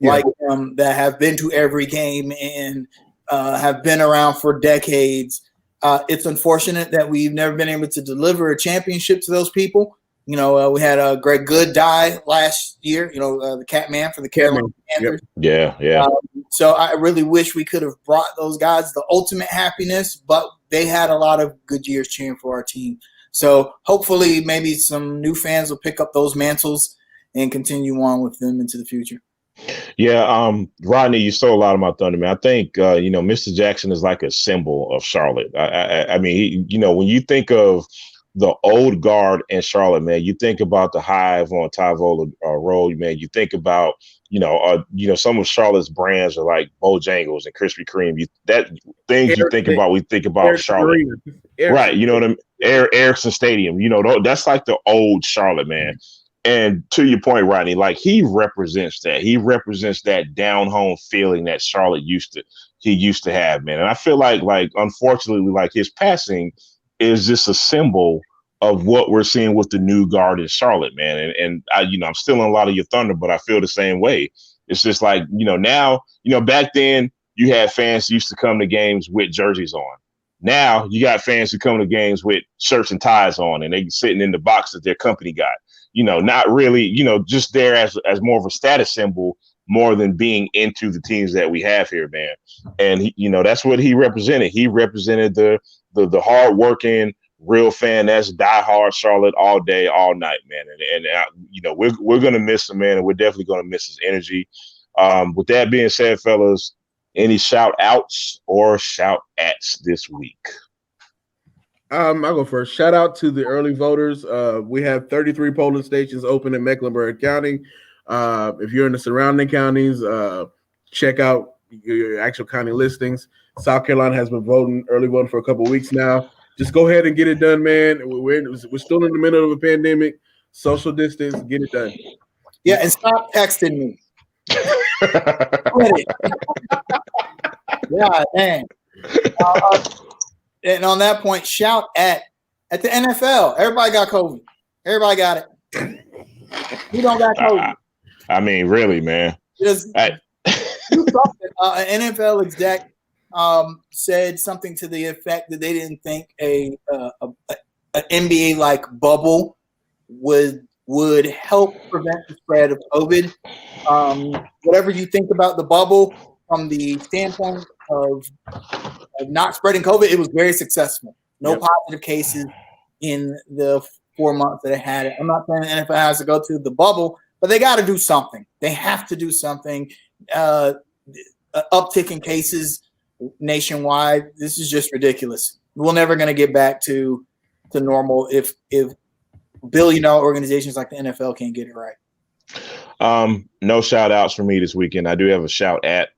them that have been to every game and have been around for decades. It's unfortunate that we've never been able to deliver a championship to those people. We had Greg Good die last year, the Cat Man for the Carolina Panthers. Yeah. So I really wish we could have brought those guys the ultimate happiness, but they had a lot of good years cheering for our team. So hopefully maybe some new fans will pick up those mantles and continue on with them into the future. Yeah, Rodney, you stole a lot of my thunder, man. I think Mr. Jackson is like a symbol of Charlotte. I mean, when you think of the old guard in Charlotte, man, you think about the Hive on Tyvola Road, man. You think about some of Charlotte's brands are like Bojangles and Krispy Kreme. We think about Charlotte, right? You know what I mean? Ericsson Stadium. That's like the old Charlotte, man. And to your point, Rodney, like he represents that. He represents that down home feeling that Charlotte used to have, man. And I feel like unfortunately, like his passing is just a symbol of what we're seeing with the new guard in Charlotte, man. And I'm still in a lot of your thunder, but I feel the same way. It's just like, now, back then you had fans who used to come to games with jerseys on. Now you got fans who come to games with shirts and ties on, and they sitting in the box that their company got. Not really, just there as more of a status symbol, more than being into the teams that we have here, man. And that's what he represented. He represented the hardworking, real fan that's diehard Charlotte all day, all night, man. And we're gonna miss him, man, and we're definitely gonna miss his energy. With that being said, fellas, any shout outs or shout ats this week? I'll go first. Shout out to the early voters. We have 33 polling stations open in Mecklenburg County. If you're in the surrounding counties, check out your actual county listings. South Carolina has been early voting for a couple of weeks now. Just go ahead and get it done, man. We're still in the middle of a pandemic. Social distance, get it done. Yeah, and stop texting me. Yeah, dang. And on that point, shout at the NFL. Everybody got COVID. Everybody got it. We don't got COVID. I mean, really, man. Just do something. An NFL exec said something to the effect that they didn't think an NBA like bubble would help prevent the spread of COVID. Whatever you think about the bubble from the standpoint of not spreading COVID, it was very successful. No positive cases in the 4 months that it had it. I'm not saying the NFL has to go to the bubble, but they got to do something. They have to do something. Uptick in cases nationwide. This is just ridiculous. We're never going to get back to normal if billion-dollar organizations like the NFL can't get it right. No shout outs for me this weekend. I do have a shout at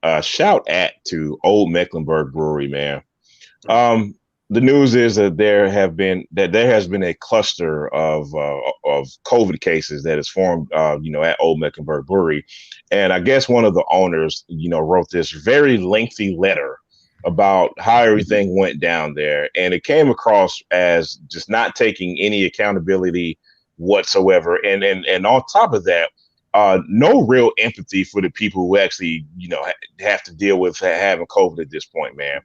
to Old Mecklenburg Brewery, man. The news is that there has been a cluster of COVID cases that has formed, at Old Mecklenburg Brewery. And I guess one of the owners, wrote this very lengthy letter about how everything went down there. And it came across as just not taking any accountability whatsoever. And on top of that, no real empathy for the people who actually, have to deal with having COVID at this point, man.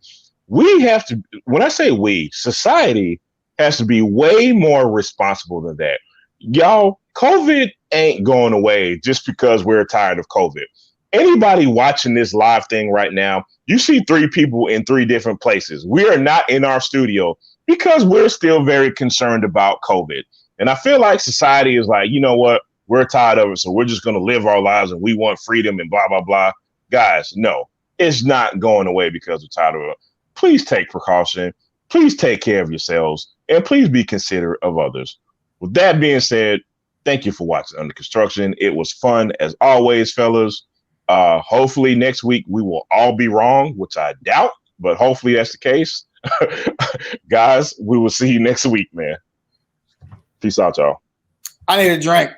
We have to, when I say we, society has to be way more responsible than that. Y'all, COVID ain't going away just because we're tired of COVID. anybody watching this live thing right now, you see 3 people in 3 different places. We are not in our studio because we're still very concerned about COVID. And I feel like society is like, you know what? We're tired of it. So we're just going to live our lives and we want freedom and blah, blah, blah. Guys, no, it's not going away because we're tired of it. Please take precaution. Please take care of yourselves and please be considerate of others. With that being said, thank you for watching Under Construction. It was fun as always, fellas. Hopefully next week we will all be wrong, which I doubt, but hopefully that's the case. Guys, we will see you next week, man. Peace out, y'all. I need a drink.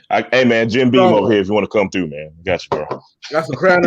Hey, man, Jim Beam over here if you want to come through, man. Got you, bro. Got some crown